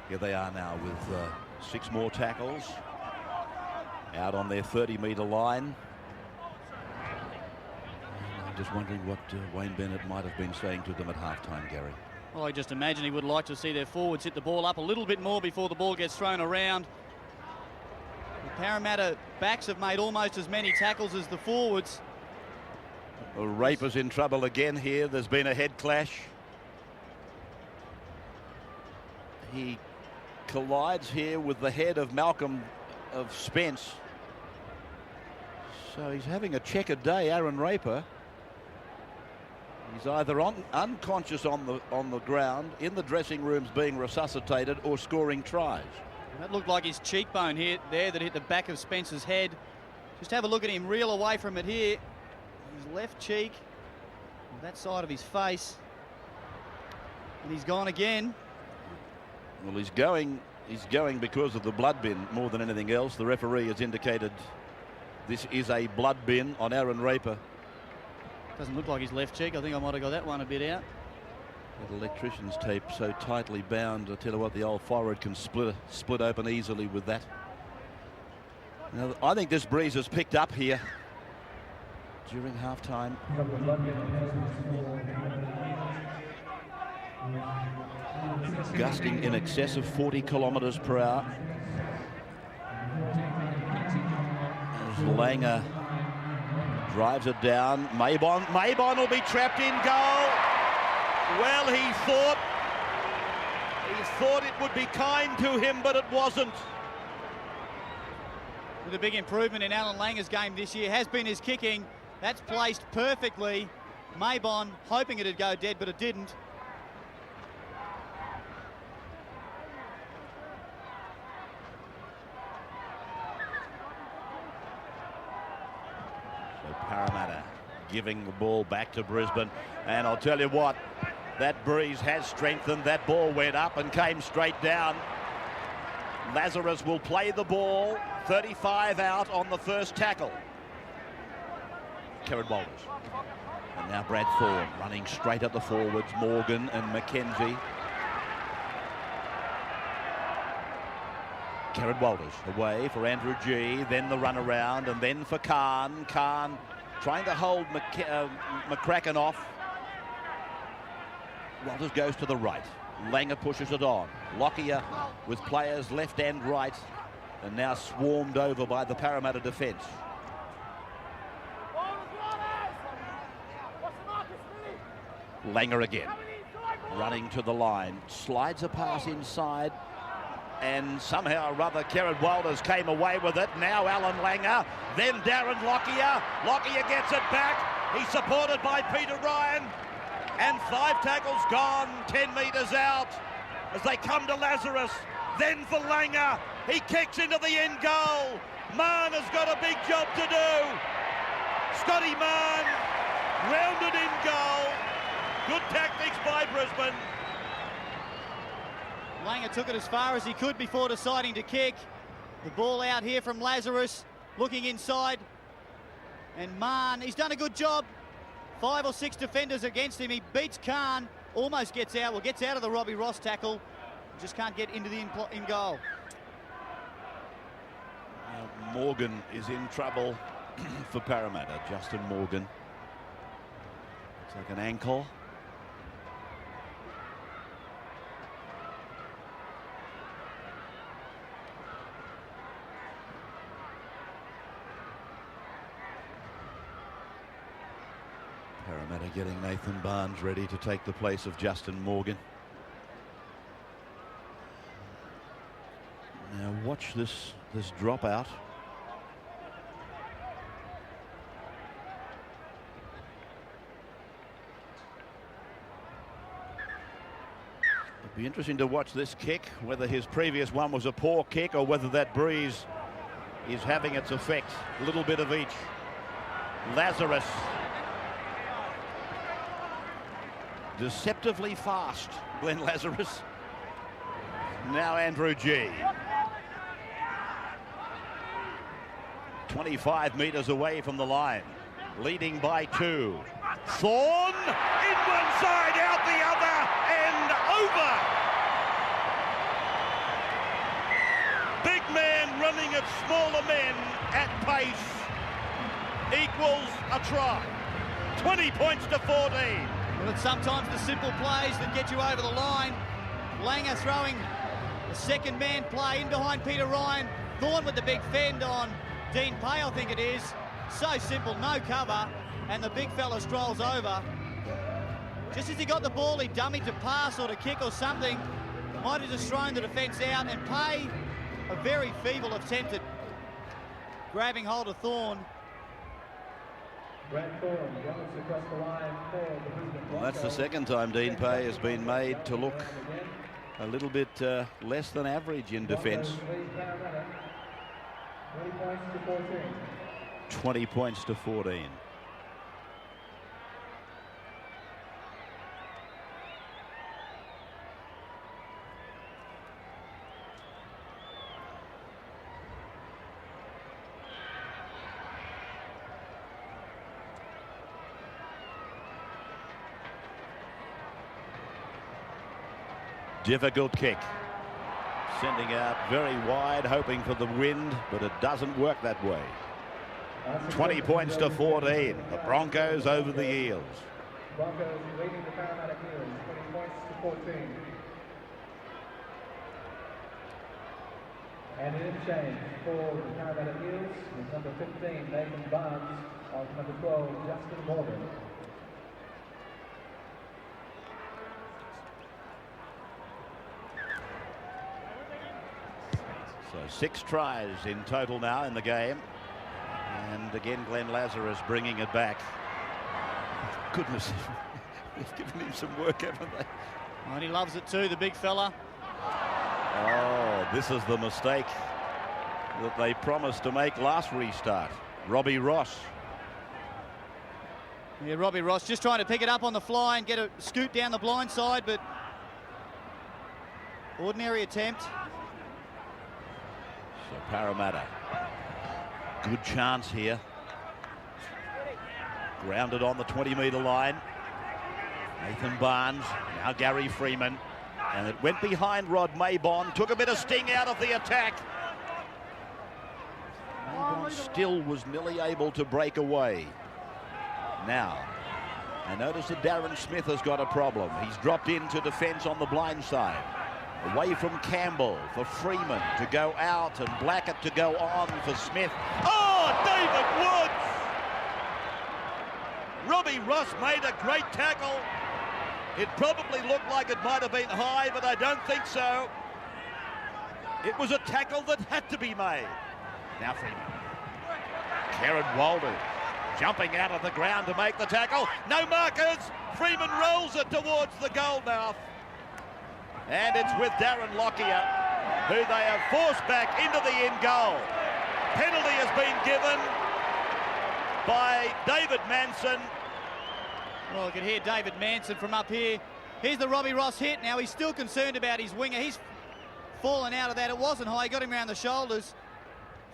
Here they are now with 6 more tackles. Out on their 30-metre line. I'm just wondering what Wayne Bennett might have been saying to them at halftime, Gary. Well, I just imagine he would like to see their forwards hit the ball up a little bit more before the ball gets thrown around. The Parramatta backs have made almost as many tackles as the forwards. Well, Raper's in trouble again here. There's been a head clash. He collides here with the head of Malcolm of Spence. So he's having a checkered day, Aaron Raper. He's either unconscious on the ground, in the dressing rooms being resuscitated, or scoring tries. That looked like his cheekbone there that hit the back of Spence's head. Just have a look at him reel away from it here. His left cheek, that side of his face. And he's gone again. Well, he's going because of the blood bin more than anything else. The referee has indicated this is a blood bin on Aaron Raper. Doesn't look like his left cheek. I think I might have got that one a bit out. That electrician's tape so tightly bound. I tell you what, the old forehead can split open easily with that. Now, I think this breeze has picked up here during halftime. Gusting in excess of 40 kilometres per hour. Langer drives it down. Maybon will be trapped in goal. Well, he thought it would be kind to him, but it wasn't. With a big improvement in Alan Langer's game this year has been his kicking. That's placed perfectly. Maybon hoping it'd go dead, but it didn't. So Parramatta giving the ball back to Brisbane. And I'll tell you what, that breeze has strengthened. That ball went up and came straight down. Lazarus will play the ball. 35 out on the first tackle. Kerrod Walters. And now Brad Thorne running straight at the forwards. Morgan and McKenzie. Kerrod Walters away for Andrew G. Then the run around and then for Khan. Khan trying to hold McCracken off. Walters goes to the right. Langer pushes it on. Lockyer with players left and right, and now swarmed over by the Parramatta defence. Langer again, running to the line, slides a pass inside, and somehow or other Kerrod Walters came away with it. Now Alan Langer, then Darren Lockyer. Lockyer gets it back. He's supported by Peter Ryan. And 5 tackles gone, 10 metres out as they come to Lazarus. Then for Langer, he kicks into the end goal. Mann has got a big job to do. Scotty Mann, rounded in goal. Good tactics by Brisbane. Langer took it as far as he could before deciding to kick. The ball out here from Lazarus, looking inside. And Mann, he's done a good job. 5 or 6 defenders against him. He beats Khan, almost gets out. Well, gets out of the Robbie Ross tackle. Just can't get into the in goal. Morgan is in trouble for Parramatta. Justin Morgan. Looks like an ankle. Parramatta getting Nathan Barnes ready to take the place of Justin Morgan. Now watch this dropout. It'll be interesting to watch this kick, whether his previous one was a poor kick or whether that breeze is having its effect. A little bit of each. Lazarus. Deceptively fast, Glenn Lazarus. Now Andrew G. 25 metres away from the line, leading by 2. Thorne in one side, out the other, and over. Big man running at smaller men at pace equals a try. 20 points to 14. Well, it's sometimes the simple plays that get you over the line. Langer throwing a second man play in behind Peter Ryan. Thorne with the big fend on Dean Pay, I think it is. So simple, no cover, and the big fella strolls over. Just as he got the ball, he dummied to pass or to kick or something. Might have just thrown the defence out, and Pay, a very feeble attempt at grabbing hold of Thorne. Well, that's the second time Dean Pay has been made to look a little bit less than average in defence. 20 points to 14. Difficult kick. Sending out very wide, hoping for the wind, but it doesn't work that way. 20 points to 14. The Broncos over the Eels. Broncos leading the Parramatta Eels, 20 points to 14. And in exchange for the Parramatta Eels is number 15, Nathan Barnes, of number 12, Justin Morgan. So 6 tries in total now in the game. And again, Glenn Lazarus bringing it back. Goodness, they've given him some work, haven't they? And he loves it too, the big fella. Oh, this is the mistake that they promised to make last restart. Robbie Ross. Yeah, Robbie Ross just trying to pick it up on the fly and get a scoot down the blind side, but ordinary attempt. So Parramatta, good chance here. Grounded on the 20-metre line. Nathan Barnes, now Gary Freeman. And it went behind Rod Maybon, took a bit of sting out of the attack. Maybon still was nearly able to break away. Now, I notice that Darren Smith has got a problem. He's dropped into defence on the blind side. Away from Campbell for Freeman to go out and Blackett to go on for Smith. Oh, David Woods! Robbie Ross made a great tackle. It probably looked like it might have been high, but I don't think so. It was a tackle that had to be made. Now Freeman. Kieran Walden jumping out of the ground to make the tackle. No markers. Freeman rolls it towards the goal mouth. And it's with Darren Lockyer, who they have forced back into the end goal. Penalty has been given by David Manson. Well, you can hear David Manson from up here. Here's the Robbie Ross hit. Now he's still concerned about his winger. He's fallen out of that. It wasn't high. He got him around the shoulders.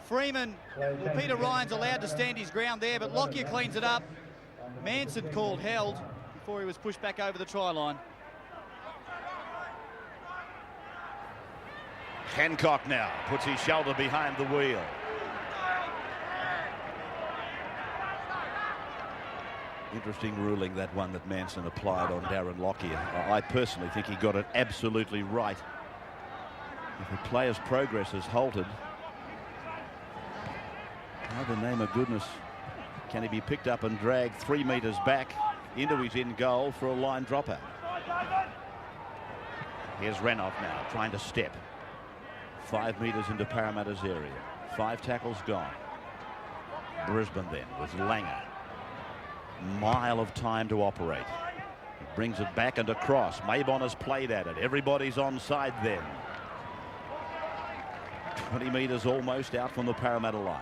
Freeman, well, Peter Ryan's allowed to stand his ground there, but Lockyer cleans it up. Manson called held before he was pushed back over the try line. Hancock now puts his shoulder behind the wheel. Interesting ruling, that one that Manson applied on Darren Lockyer. I personally think he got it absolutely right. If a player's progress has halted, how the name of goodness can he be picked up and dragged 3 metres back into his in goal for a line dropout? Here's Renoff now trying to step 5 metres into Parramatta's area. 5 tackles gone. Brisbane then with Langer. Mile of time to operate. He brings it back and across. Maybon has played at it. Everybody's onside then. 20 metres almost out from the Parramatta line.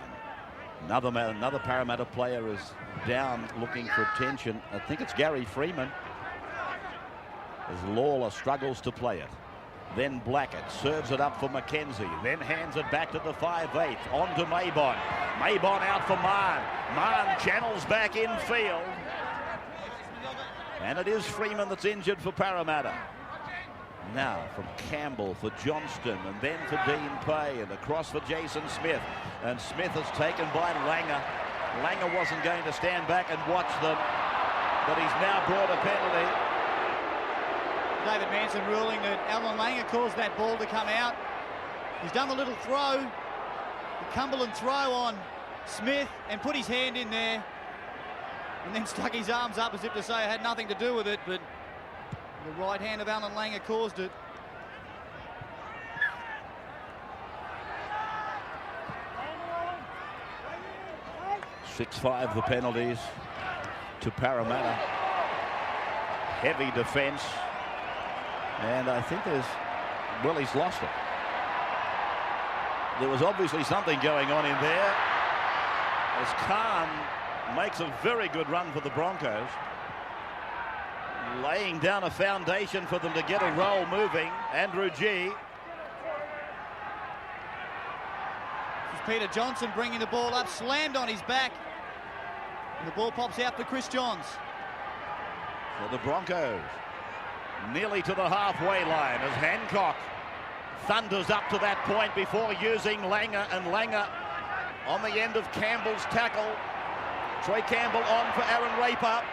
Another Parramatta player is down looking for attention. I think it's Gary Freeman, as Lawler struggles to play it. Then Blackett serves it up for McKenzie, then hands it back to the 5'8", on to Maybon. Maybon out for Marn. Marn channels back infield. And it is Freeman that's injured for Parramatta. Now from Campbell for Johnston, and then for Dean Pay, and across for Jason Smith. And Smith is taken by Langer. Langer wasn't going to stand back and watch them, but he's now brought a penalty. David Manson ruling that Alan Langer caused that ball to come out. He's done the little throw, the Cumberland throw on Smith, and put his hand in there, and then stuck his arms up as if to say it had nothing to do with it, but the right hand of Alan Langer caused it. (6-5) the penalties to Parramatta. Heavy defence. And I think he's lost it. There was obviously something going on in there, as Khan makes a very good run for the Broncos, laying down a foundation for them to get a roll moving. Andrew G. This is Peter Johnson bringing the ball up, slammed on his back, and the ball pops out for Chris Johns. For the Broncos, nearly to the halfway line as Hancock thunders up to that point before using Langer, and Langer on the end of Campbell's tackle. Troy Campbell on for Aaron Raper.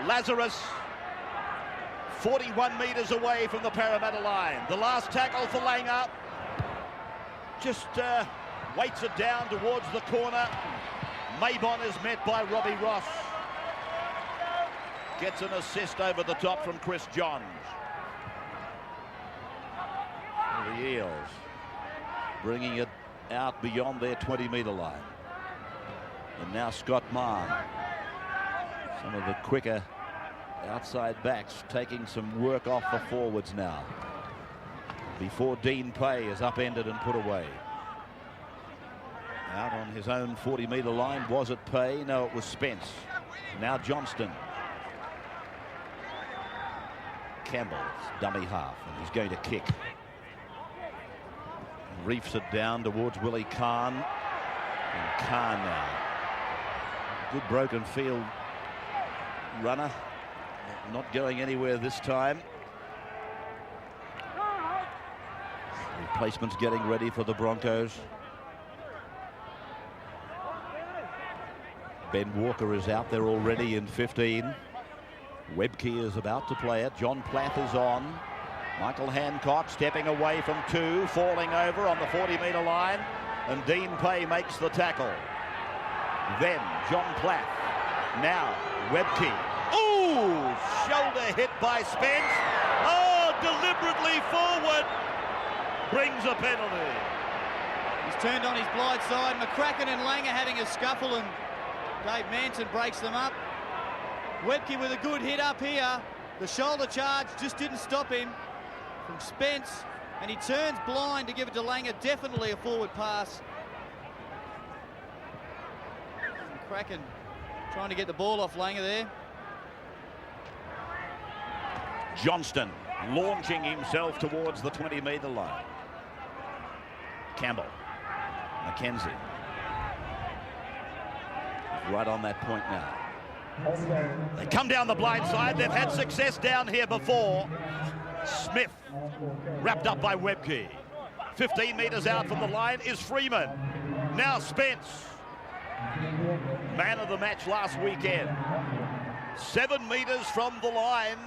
Lazarus 41 metres away from the Parramatta line. The last tackle for Langer. just weights it down towards the corner. Mabon is met by Robbie Ross. Gets an assist over the top from Chris Johns. The Eels bringing it out beyond their 20-metre line. And now Scott Mann. Some of the quicker outside backs taking some work off the forwards now. Before Dean Pay is upended and put away. Out on his own 40-metre line. Was it Pay? No, it was Spence. Now Johnston. Campbell, dummy half, and he's going to kick. Reefs it down towards Willie Kahn. And Kahn now. Good broken field runner. Not going anywhere this time. Replacements getting ready for the Broncos. Ben Walker is out there already in 15. Webke is about to play it. John Plath is on. Michael Hancock stepping away from 2, falling over on the 40-metre line, and Dean Pay makes the tackle. Then John Plath. Now Webke. Ooh! Shoulder hit by Spence. Oh, deliberately forward. Brings a penalty. He's turned on his blind side. McCracken and Langer having a scuffle, and Dave Manson breaks them up. Webke with a good hit up here. The shoulder charge just didn't stop him from Spence, and he turns blind to give it to Langer. Definitely a forward pass. McCracken trying to get the ball off Langer there. Johnston launching himself towards the 20-metre line. Campbell. McKenzie. Right on that point now. They come down the blind side. They've had success down here before. Smith wrapped up by Webke. 15 metres out from the line is Freeman. Now Spence. Man of the match last weekend. 7 metres from the line.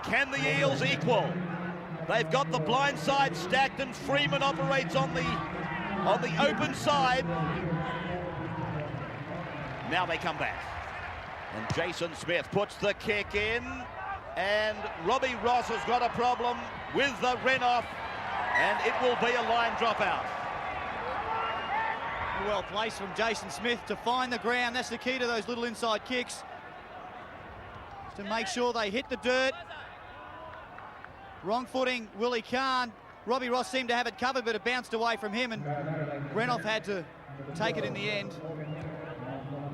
Can the Eels equal? They've got the blind side stacked, and Freeman operates on the open side. Now they come back. And Jason Smith puts the kick in. And Robbie Ross has got a problem with the Renoff. And it will be a line dropout. Well placed from Jason Smith to find the ground. That's the key to those little inside kicks. To make sure they hit the dirt. Wrong footing, Willie Kahn. Robbie Ross seemed to have it covered, but it bounced away from him, and Renoff had to take it in the end.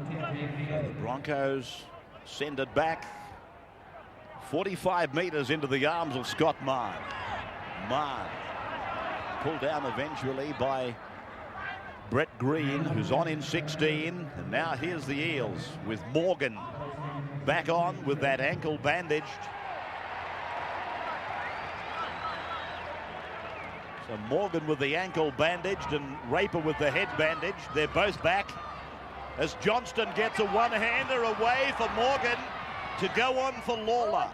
The Broncos send it back 45 metres into the arms of Scott Mann. Mann pulled down eventually by Brett Green, who's on in 16. And now here's the Eels with Morgan back on with that ankle bandaged. So Morgan with the ankle bandaged and Raper with the head bandaged. They're both back as Johnston gets a one-hander away for Morgan to go on for Lawler.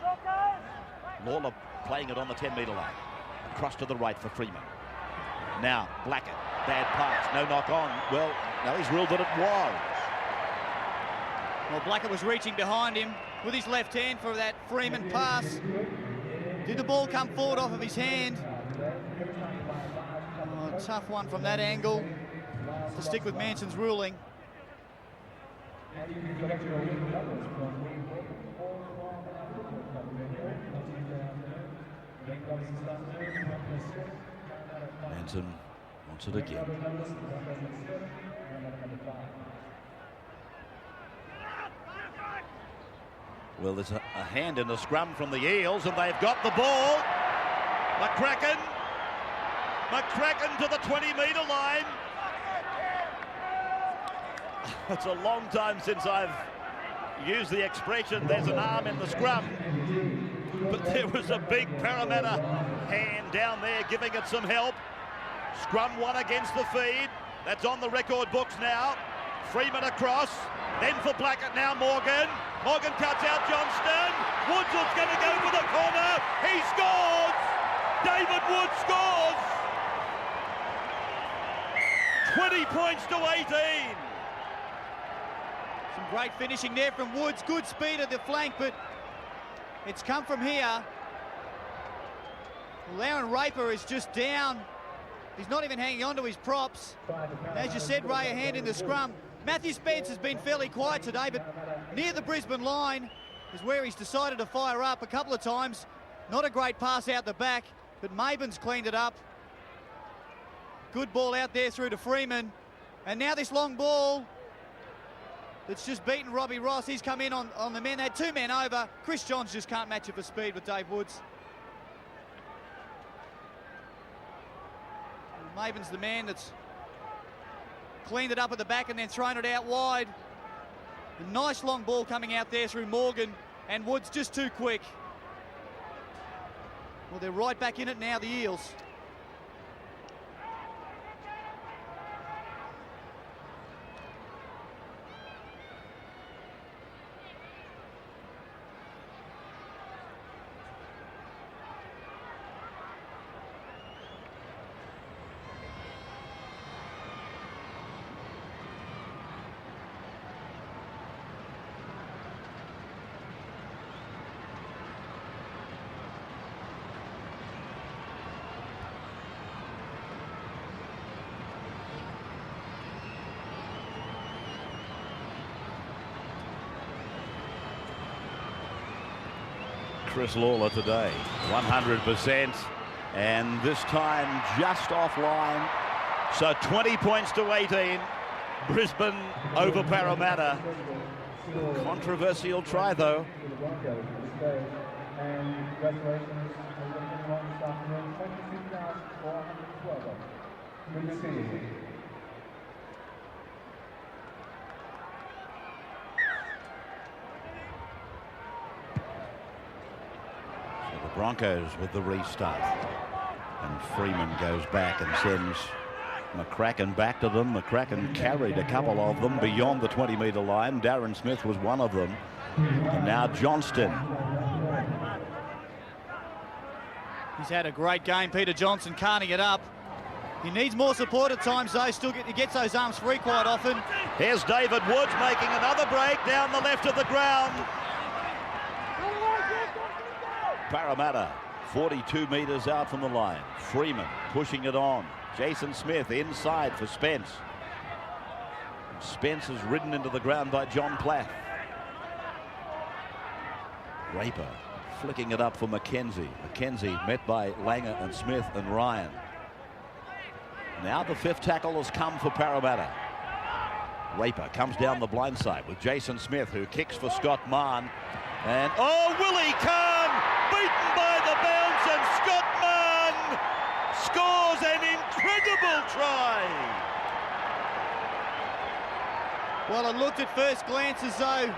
Lawler playing it on the 10-metre line. Across to the right for Freeman. Now Blackett, bad pass, no knock on. Well, now he's ruled that it was. Well, Blackett was reaching behind him with his left hand for that Freeman pass. Did the ball come forward off of his hand? Oh, tough one from that angle to stick with Manson's ruling. Manson wants it again. Well, there's a hand in the scrum from the Eels, and they've got the ball. McCracken to the 20-metre line. It's a long time since I've used the expression, there's an arm in the scrum. But there was a big Parramatta hand down there giving it some help. Scrum won against the feed. That's on the record books now. Freeman across. Then for Blackett now Morgan. Morgan cuts out Johnston. Woodswood's going to go for the corner. He scores! David Wood scores! 20 points to 18. Some great finishing there from Woods. Good speed at the flank, but it's come from here. Lauren Raper is just down. He's not even hanging on to his props. As you said, Ray, a hand in the scrum. Matthew Spence has been fairly quiet today, but near the Brisbane line is where he's decided to fire up a couple of times. Not a great pass out the back, but Maben's cleaned it up. Good ball out there through to Freeman. And now this long ball that's just beaten Robbie Ross. He's come in on the men. They had two men over. Chris Johns just can't match it for speed with Dave Woods. Maben's the man that's cleaned it up at the back and then thrown it out wide. A nice long ball coming out there through Morgan, and Woods just too quick. Well, they're right back in it now, the Eels. Chris Lawler today, 100%, and this time just offline. So 20 points to 18. Brisbane over Parramatta. Controversial try though. And congratulations on this afternoon, 22,412. Good to see you. Broncos with the restart, and Freeman goes back and sends McCracken back to them. McCracken carried a couple of them beyond the 20-metre line. Darren Smith was one of them, and now Johnston. He's had a great game, Peter Johnson, carting it up. He needs more support at times though. He gets those arms free quite often. Here's David Woods making another break down the left of the ground. Parramatta 42 metres out from the line. Freeman pushing it on. Jason Smith inside for Spence. Spence is ridden into the ground by John Platt. Raper flicking it up for Mackenzie. Mackenzie met by Langer and Smith and Ryan. Now the fifth tackle has come for Parramatta. Raper comes down the blind side with Jason Smith, who kicks for Scott Mann. And Willie Kahn beaten by the bounce, and Scott Mann scores an incredible try. Well, it looked at first glance as though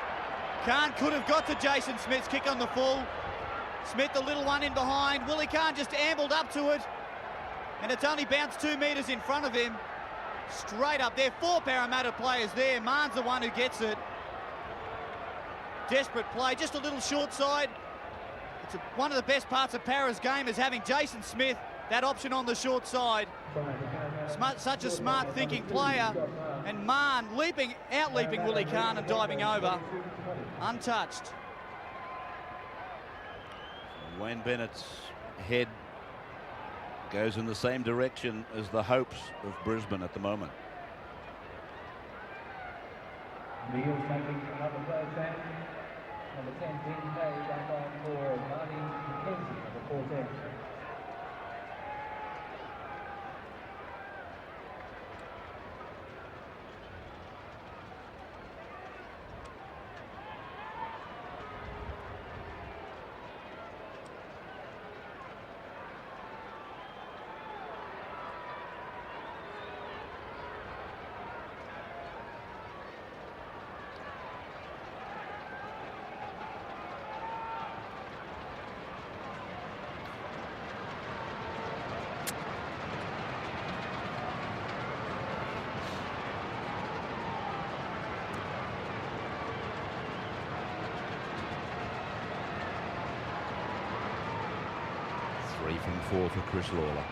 Kahn could have got to Jason Smith's kick on the full. Smith, the little one in behind. Willie Kahn just ambled up to it, and it's only bounced 2 metres in front of him. Straight up there, 4 Parramatta players there. Mann's the one who gets it. Desperate play, just a little short side. It's one of the best parts of Parra's game is having Jason Smith, that option on the short side. Such a smart thinking player. And Mann out-leaping Willie Kahn and diving over. Untouched. Wayne Bennett's head goes in the same direction as the hopes of Brisbane at the moment. The Eels making another third change. Number 10, Dean Hay, back on for Marty McKenzie, number 14. From 4 for Chris Lawler.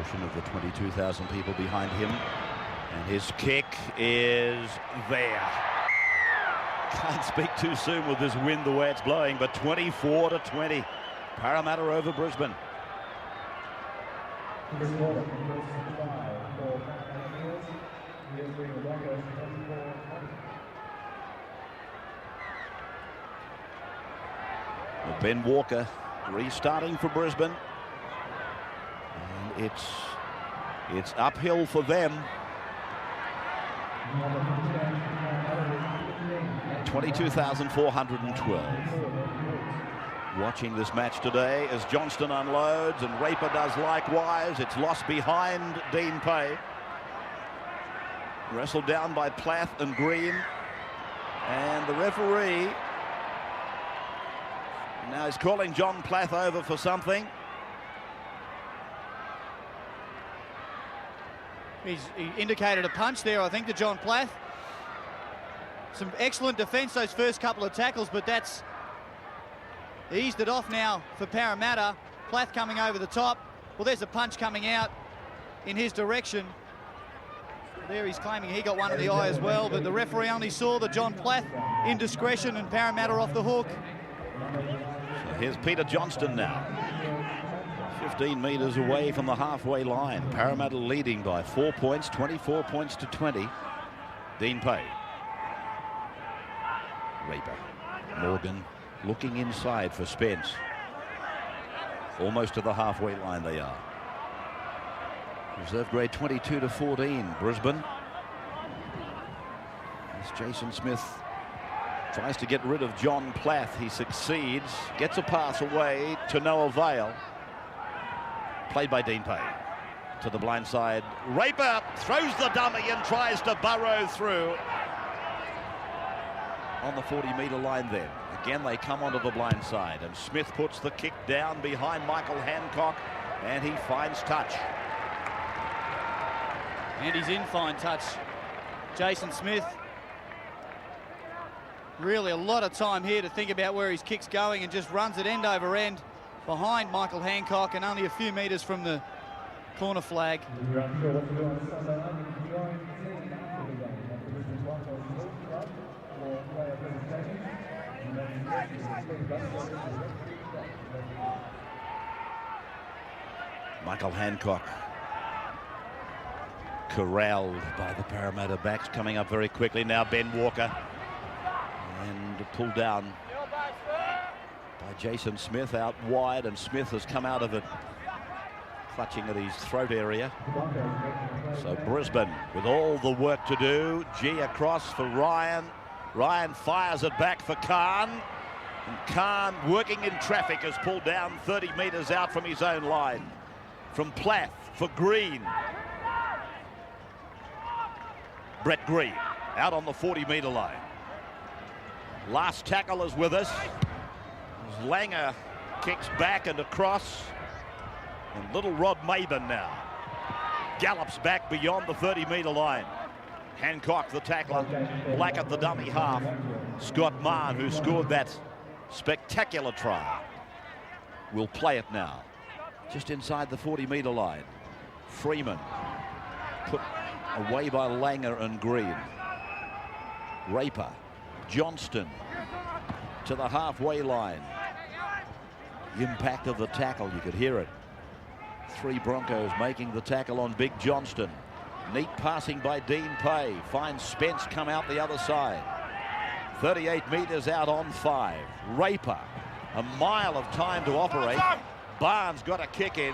portion of the 22,000 people behind him. And his kick is there. Can't speak too soon with this wind the way it's blowing, but 24-20. Parramatta over Brisbane. Ben Walker restarting for Brisbane. And it's uphill for them. 22,412 watching this match today as Johnston unloads and Raper does likewise. It's lost behind Dean Pay. Wrestled down by Plath and Green. And the referee now is calling John Plath over for something. He indicated a punch there, I think, to John Plath. Some excellent defence those first couple of tackles, but that's eased it off now for Parramatta. Plath coming over the top. Well, there's a punch coming out in his direction. There he's claiming he got one in the eye as well, but the referee only saw the John Plath indiscretion and Parramatta off the hook. So here's Peter Johnston now. 15 metres away from the halfway line. Parramatta leading by 4 points, 24 points to 20. Dean Pay. Raper. Morgan looking inside for Spence. Almost to the halfway line they are. Reserve grade 22-14, Brisbane. As Jason Smith tries to get rid of John Plath, he succeeds. Gets a pass away to no avail. Played by Dean Pay. To the blind side. Raper throws the dummy and tries to burrow through. On the 40-metre line then. Again, they come onto the blind side. And Smith puts the kick down behind Michael Hancock. And he finds touch. And he's in fine touch. Jason Smith. Really a lot of time here to think about where his kick's going and just runs it end over end behind Michael Hancock and only a few metres from the corner flag. Michael Hancock corralled by the Parramatta backs, coming up very quickly now. Ben Walker and pulled down by Jason Smith out wide, and Smith has come out of it clutching at his throat area. So Brisbane with all the work to do. G across for Ryan. Ryan fires it back for Khan. And Khan, working in traffic, is pulled down 30 metres out from his own line. From Plath for Green. Brett Green out on the 40-metre line. Last tackle is with us. Langer kicks back and across. And little Rod Maben now gallops back beyond the 30-metre line. Hancock, the tackler. Blackett, the dummy half. Scott Mahon, who scored that spectacular try, will play it now. Just inside the 40-metre line. Freeman put away by Langer and Green. Raper. Johnston to the halfway line. The impact of the tackle, you could hear it. 3 Broncos making the tackle on Big Johnston. Neat passing by Dean Pay. Finds Spence come out the other side. 38 metres out on 5. Raper. A mile of time to operate. Barnes got a kick in.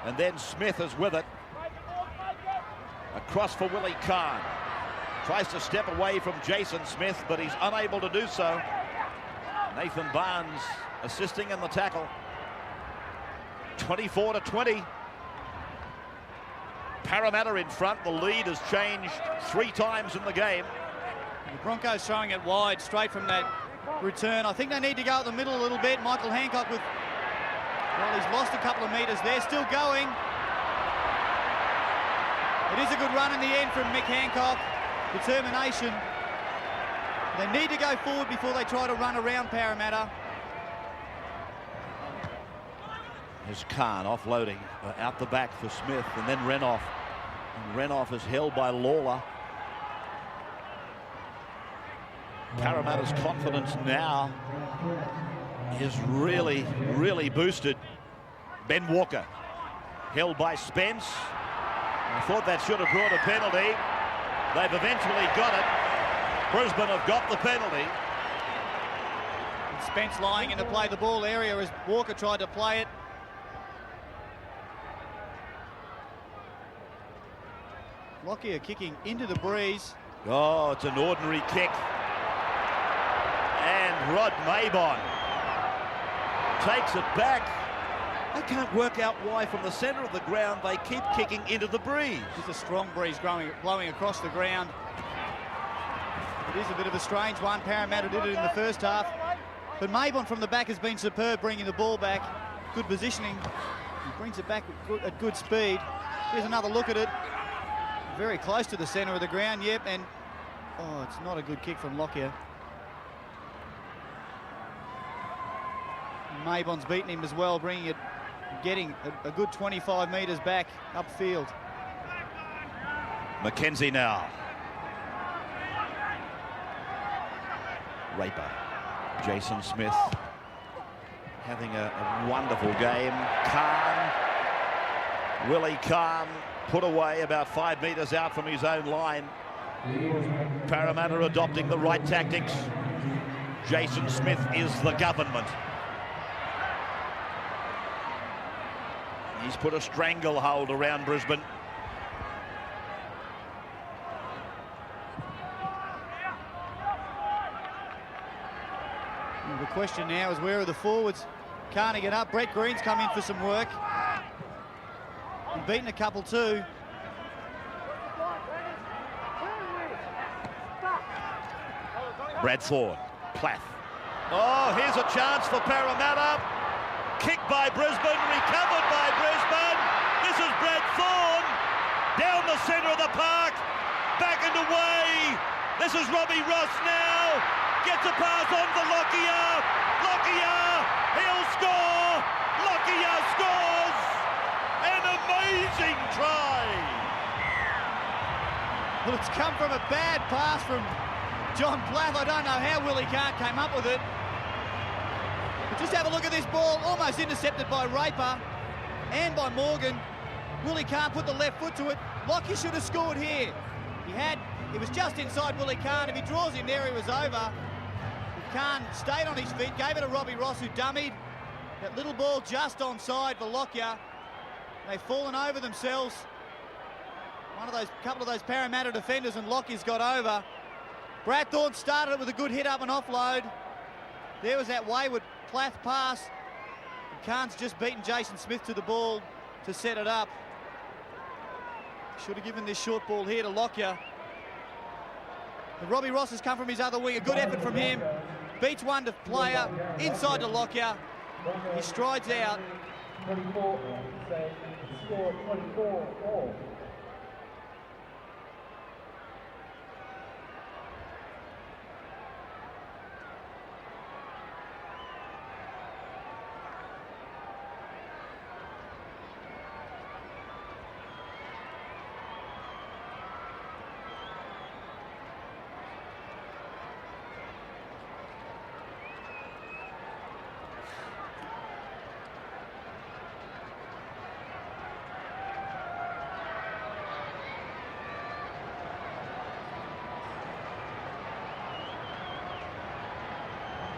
And then Smith is with it. Across for Willie Khan. Tries to step away from Jason Smith, but he's unable to do so. Nathan Barnes assisting in the tackle. 24-20. Parramatta in front. The lead has changed 3 times in the game. The Broncos throwing it wide straight from that return. I think they need to go up the middle a little bit. Michael Hancock with, well, he's lost a couple of metres there. Still going. It is a good run in the end from Mick Hancock. Determination. They need to go forward before they try to run around Parramatta. Here's Khan offloading out the back for Smith, and then Renoff. And Renoff is held by Lawler. Parramatta's confidence now is really, really boosted. Ben Walker held by Spence. I thought that should have brought a penalty. They've eventually got it. Brisbane have got the penalty. And Spence lying in the play the ball area as Walker tried to play it. Lockyer kicking into the breeze. Oh, it's an ordinary kick. And Rod Maybon takes it back. I can't work out why from the centre of the ground they keep kicking into the breeze. It's a strong breeze blowing across the ground. It is a bit of a strange one. Parramatta did it in the first half. But Maybon from the back has been superb, bringing the ball back. Good positioning. He brings it back at good speed. Here's another look at it. Very close to the centre of the ground, yep, and oh, it's not a good kick from Lockyer. Maybon's beaten him as well, bringing it, getting a good 25 metres back upfield. Mackenzie now. Raper. Jason Smith having a wonderful game. Khan. Willie Khan put away about 5 metres out from his own line. Parramatta adopting the right tactics. Jason Smith is the government. He's put a stranglehold around Brisbane. The question now is, where are the forwards? Can't get up. Brett Green's come in for some work. And beaten a couple too. Bradford, Plath. Oh, here's a chance for Parramatta. Kick by Brisbane, recovered by Brisbane. This is Brad Thorne. Down the centre of the park. Back and away. This is Robbie Ross now. Gets a pass on for Lockyer. Lockyer, he'll score. Lockyer scores. An amazing try. Well, it's come from a bad pass from John Plath. I don't know how Willie Kahn came up with it. But just have a look at this ball, almost intercepted by Raper and by Morgan. Willie Kahn put the left foot to it. Lockyer should have scored here. He was just inside Willie Kahn. If he draws him there, he was over. Kahn stayed on his feet, gave it to Robbie Ross, who dummied. That little ball just onside for Lockyer. They've fallen over themselves. Couple of those Parramatta defenders, and Lockyer's got over. Brad Thorne started it with a good hit up and offload. There was that wayward Plath pass. And Kahn's just beaten Jason Smith to the ball to set it up. Should have given this short ball here to Lockyer. And Robbie Ross has come from his other wing. A good effort from him. Beats one to player, inside to Lockyer. He strides out. 24, score 24-all.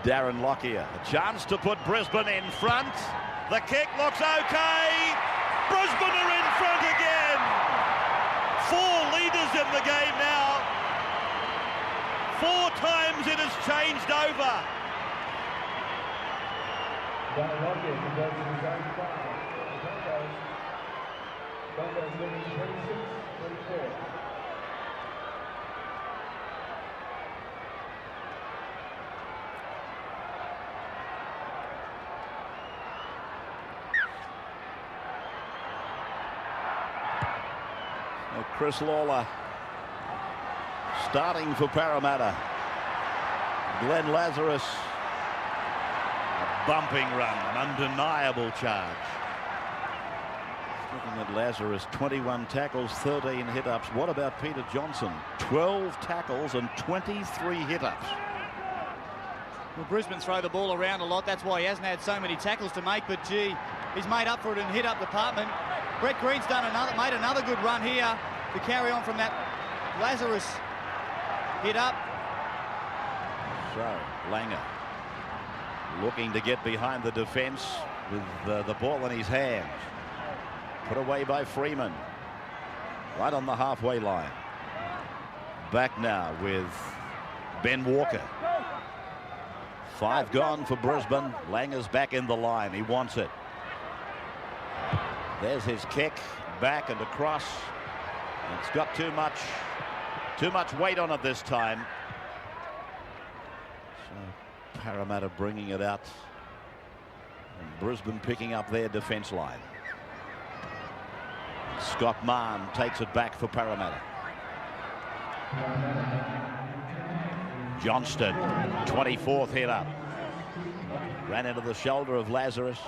Darren Lockyer, a chance to put Brisbane in front. The kick looks okay. Brisbane are in front again. 4 leaders in the game now. 4 times it has changed over. Darren Lockyer converts his own try. Broncos winning 26-24. Chris Lawler starting for Parramatta. Glenn Lazarus, a bumping run, an undeniable charge. Looking at Lazarus, 21 tackles, 13 hit-ups. What about Peter Johnson? 12 tackles and 23 hit-ups. Well, Brisbane throw the ball around a lot. That's why he hasn't had so many tackles to make. But, gee, he's made up for it in hit-up department. Brett Green's made another good run here to carry on from that Lazarus hit-up. So, Langer looking to get behind the defence with the ball in his hands. Put away by Freeman. Right on the halfway line. Back now with Ben Walker. 5 gone for Brisbane. Langer's back in the line. He wants it. There's his kick. Back and across. It's got too much weight on it this time. So Parramatta bringing it out. And Brisbane picking up their defence line. Scott Mahon takes it back for Parramatta. Johnston, 24th hit up. Ran into the shoulder of Lazarus.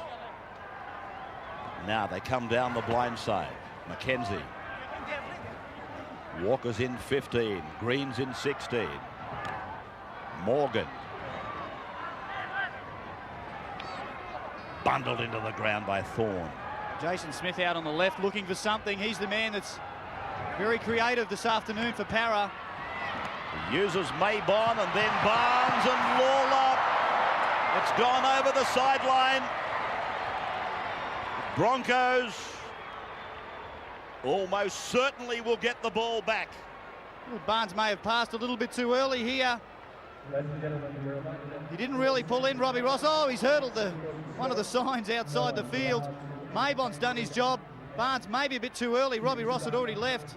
Now they come down the blind side. McKenzie. Walker's in 15. Green's in 16. Morgan. Bundled into the ground by Thorne. Jason Smith out on the left looking for something. He's the man that's very creative this afternoon for Para. He uses Maybon and then Barnes and Lawler. It's gone over the sideline. Broncos almost certainly will get the ball back. Well, Barnes may have passed a little bit too early here. He didn't really pull in Robbie Ross. Oh, he's hurdled one of the signs outside the field. Maybon's done his job. Barnes maybe a bit too early. Robbie Ross had already left.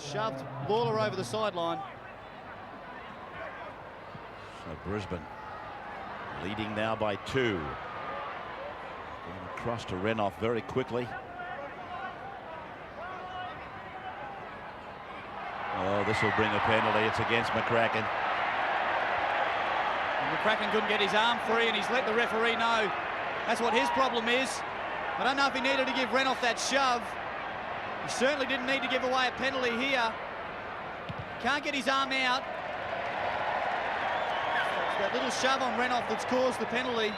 Shoved Lawler over the sideline. So Brisbane leading now by 2. Going across to Renouf very quickly. Oh, this will bring a penalty. It's against McCracken. McCracken couldn't get his arm free and he's let the referee know that's what his problem is. I don't know if he needed to give Renouf that shove. He certainly didn't need to give away a penalty here. Can't get his arm out. It's that little shove on Renouf that's caused the penalty.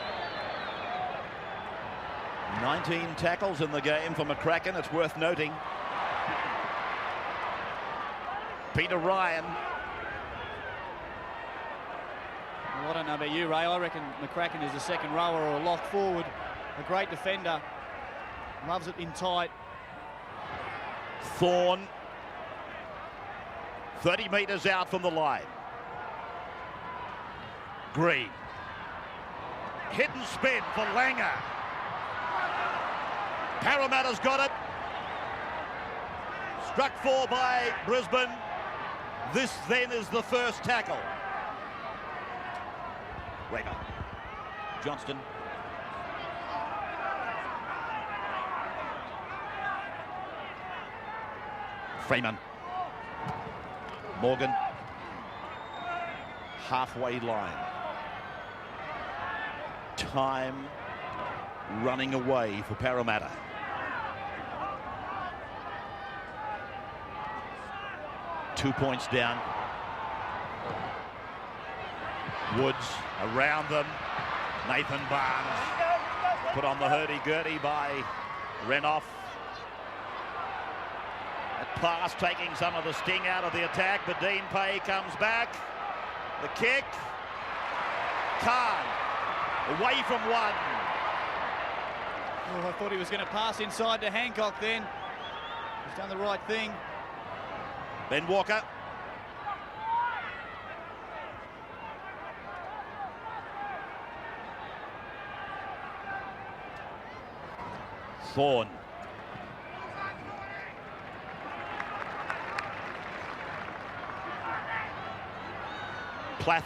19 tackles in the game for McCracken. It's worth noting. Peter Ryan. Well, I don't know about you, Ray. I reckon McCracken is a second rower or a lock forward. A great defender. Loves it in tight. Thorne. 30 metres out from the line. Green. Hit and spin for Langer. Parramatta's got it. Struck 4 by Brisbane. This then is the first tackle. Raper. Johnston. Freeman. Morgan. Halfway line. Time running away for Parramatta. Two points down. Woods around them. Nathan Barnes put on the hurdy-gurdy by Renouf. That pass taking some of the sting out of the attack, but Dean Pay comes back. The kick. Khan away from one. Oh, I thought he was going to pass inside to Hancock then. He's done the right thing. Ben Walker. Thorne. Plath.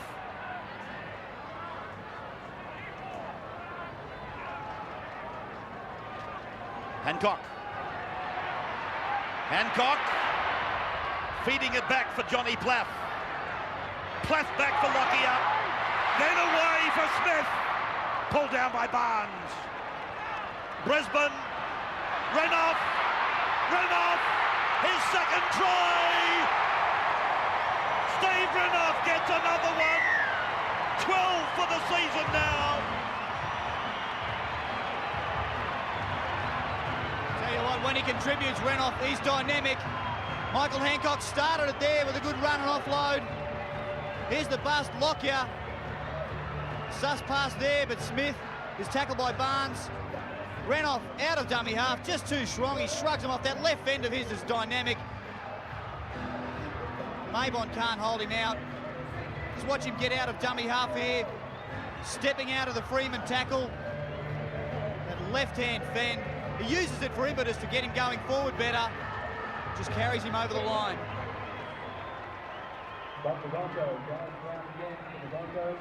Hancock. Hancock. Feeding it back for Johnny Plath. Plath back for Lockyer. Then away for Smith. Pulled down by Barnes. Brisbane Renoff! Renoff! His second try! Steve Renoff gets another one! 12 for the season now! Tell you what, when he contributes, Renoff, he's dynamic. Michael Hancock started it there with a good run and offload. Here's the bust, Lockyer. Sus pass there, but Smith is tackled by Barnes. Renoff out of dummy half, just too strong. He shrugs him off. That left end of his is dynamic. Mabon can't hold him out. Just watch him get out of dummy half here. Stepping out of the Freeman tackle. That left-hand fend. He uses it for impetus to get him going forward better. Just carries him over the line. But the Broncos drive around again for the Broncos.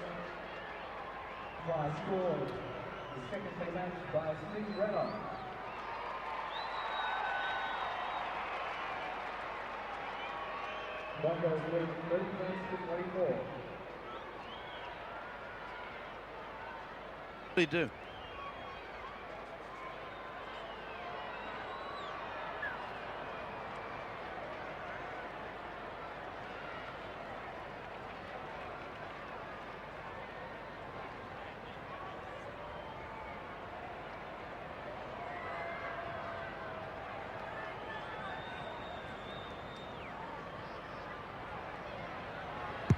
Try scored. The second for the match by Steve Renoff. Broncos lead 30 points to 24. They do.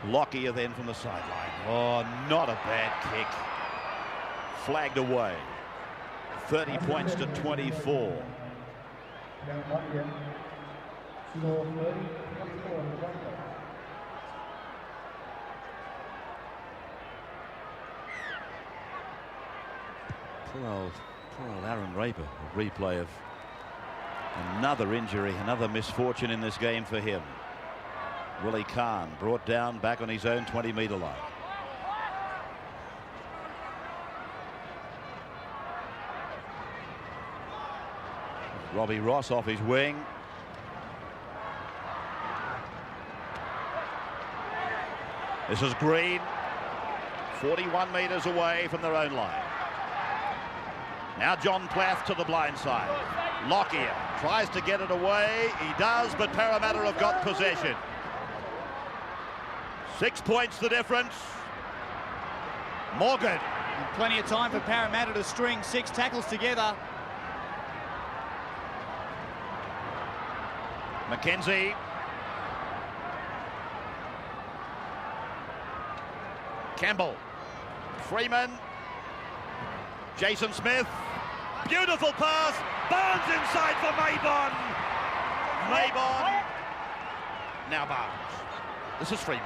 Lockyer then from the sideline. Oh, not a bad kick. Flagged away. 30 points to 24. Now Lockyer score 30-24 in the Broncos. Poor old Aaron Raper. A replay of another injury, another misfortune in this game for him. Willie Kahn brought down back on his own 20-metre line. Robbie Ross off his wing. This is Green, 41 metres away from their own line. Now John Plath to the blind side. Lockyer tries to get it away. He does, but Parramatta have got possession. 6 points the difference. Morgan. And plenty of time for Parramatta to string 6 tackles together. McKenzie. Campbell. Freeman. Jason Smith. Beautiful pass. Barnes inside for Mabon. Mabon. Now Barnes. This is Freeman.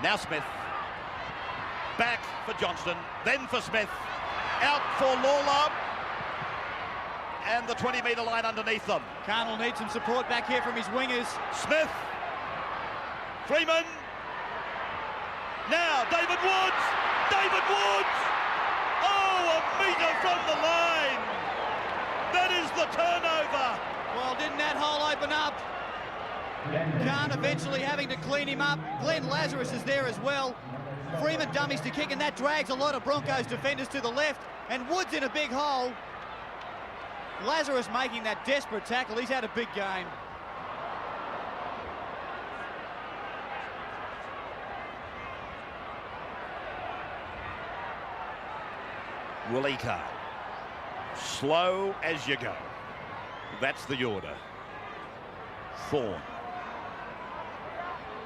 Now Smith. Back for Johnston. Then for Smith. Out for Lawler. And the 20-metre line underneath them. Kahn will need some support back here from his wingers. Smith. Freeman. Now David Woods. David Woods. Oh, a metre from the line. That is the turnover. Well, didn't that hole open up? Kahn eventually having to clean him up. Glenn Lazarus is there as well. Freeman dummies to kick, and that drags a lot of Broncos defenders to the left. And Woods in a big hole. Lazarus making that desperate tackle. He's had a big game. Willie Kahn. Slow as you go. That's the order. Thorne.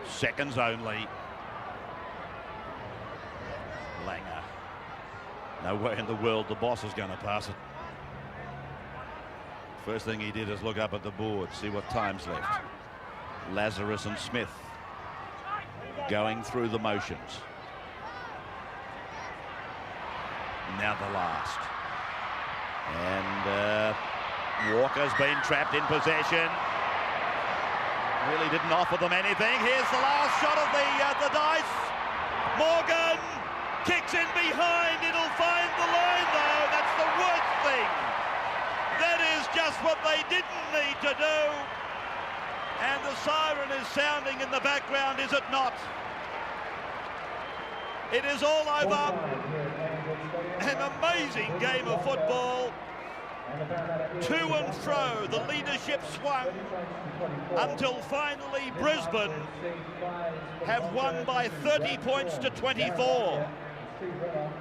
Seconds only. Langer. No way in the world the boss is going to pass it. First thing he did is look up at the board, see what time's left. Lazarus and Smith going through the motions. Now the last. And Walker's been trapped in possession. Really didn't offer them anything. Here's the last shot of the dice. Morgan kicks in behind. It'll find the line though. That's the worst thing. That is just what they didn't need to do. And the siren is sounding in the background, is it not? It is all over. An amazing game of football. And the Parramatta Eels To and fro, the leadership swung 30 points to 24. until finally Brisbane have won by 30 points to 24. Steve Renner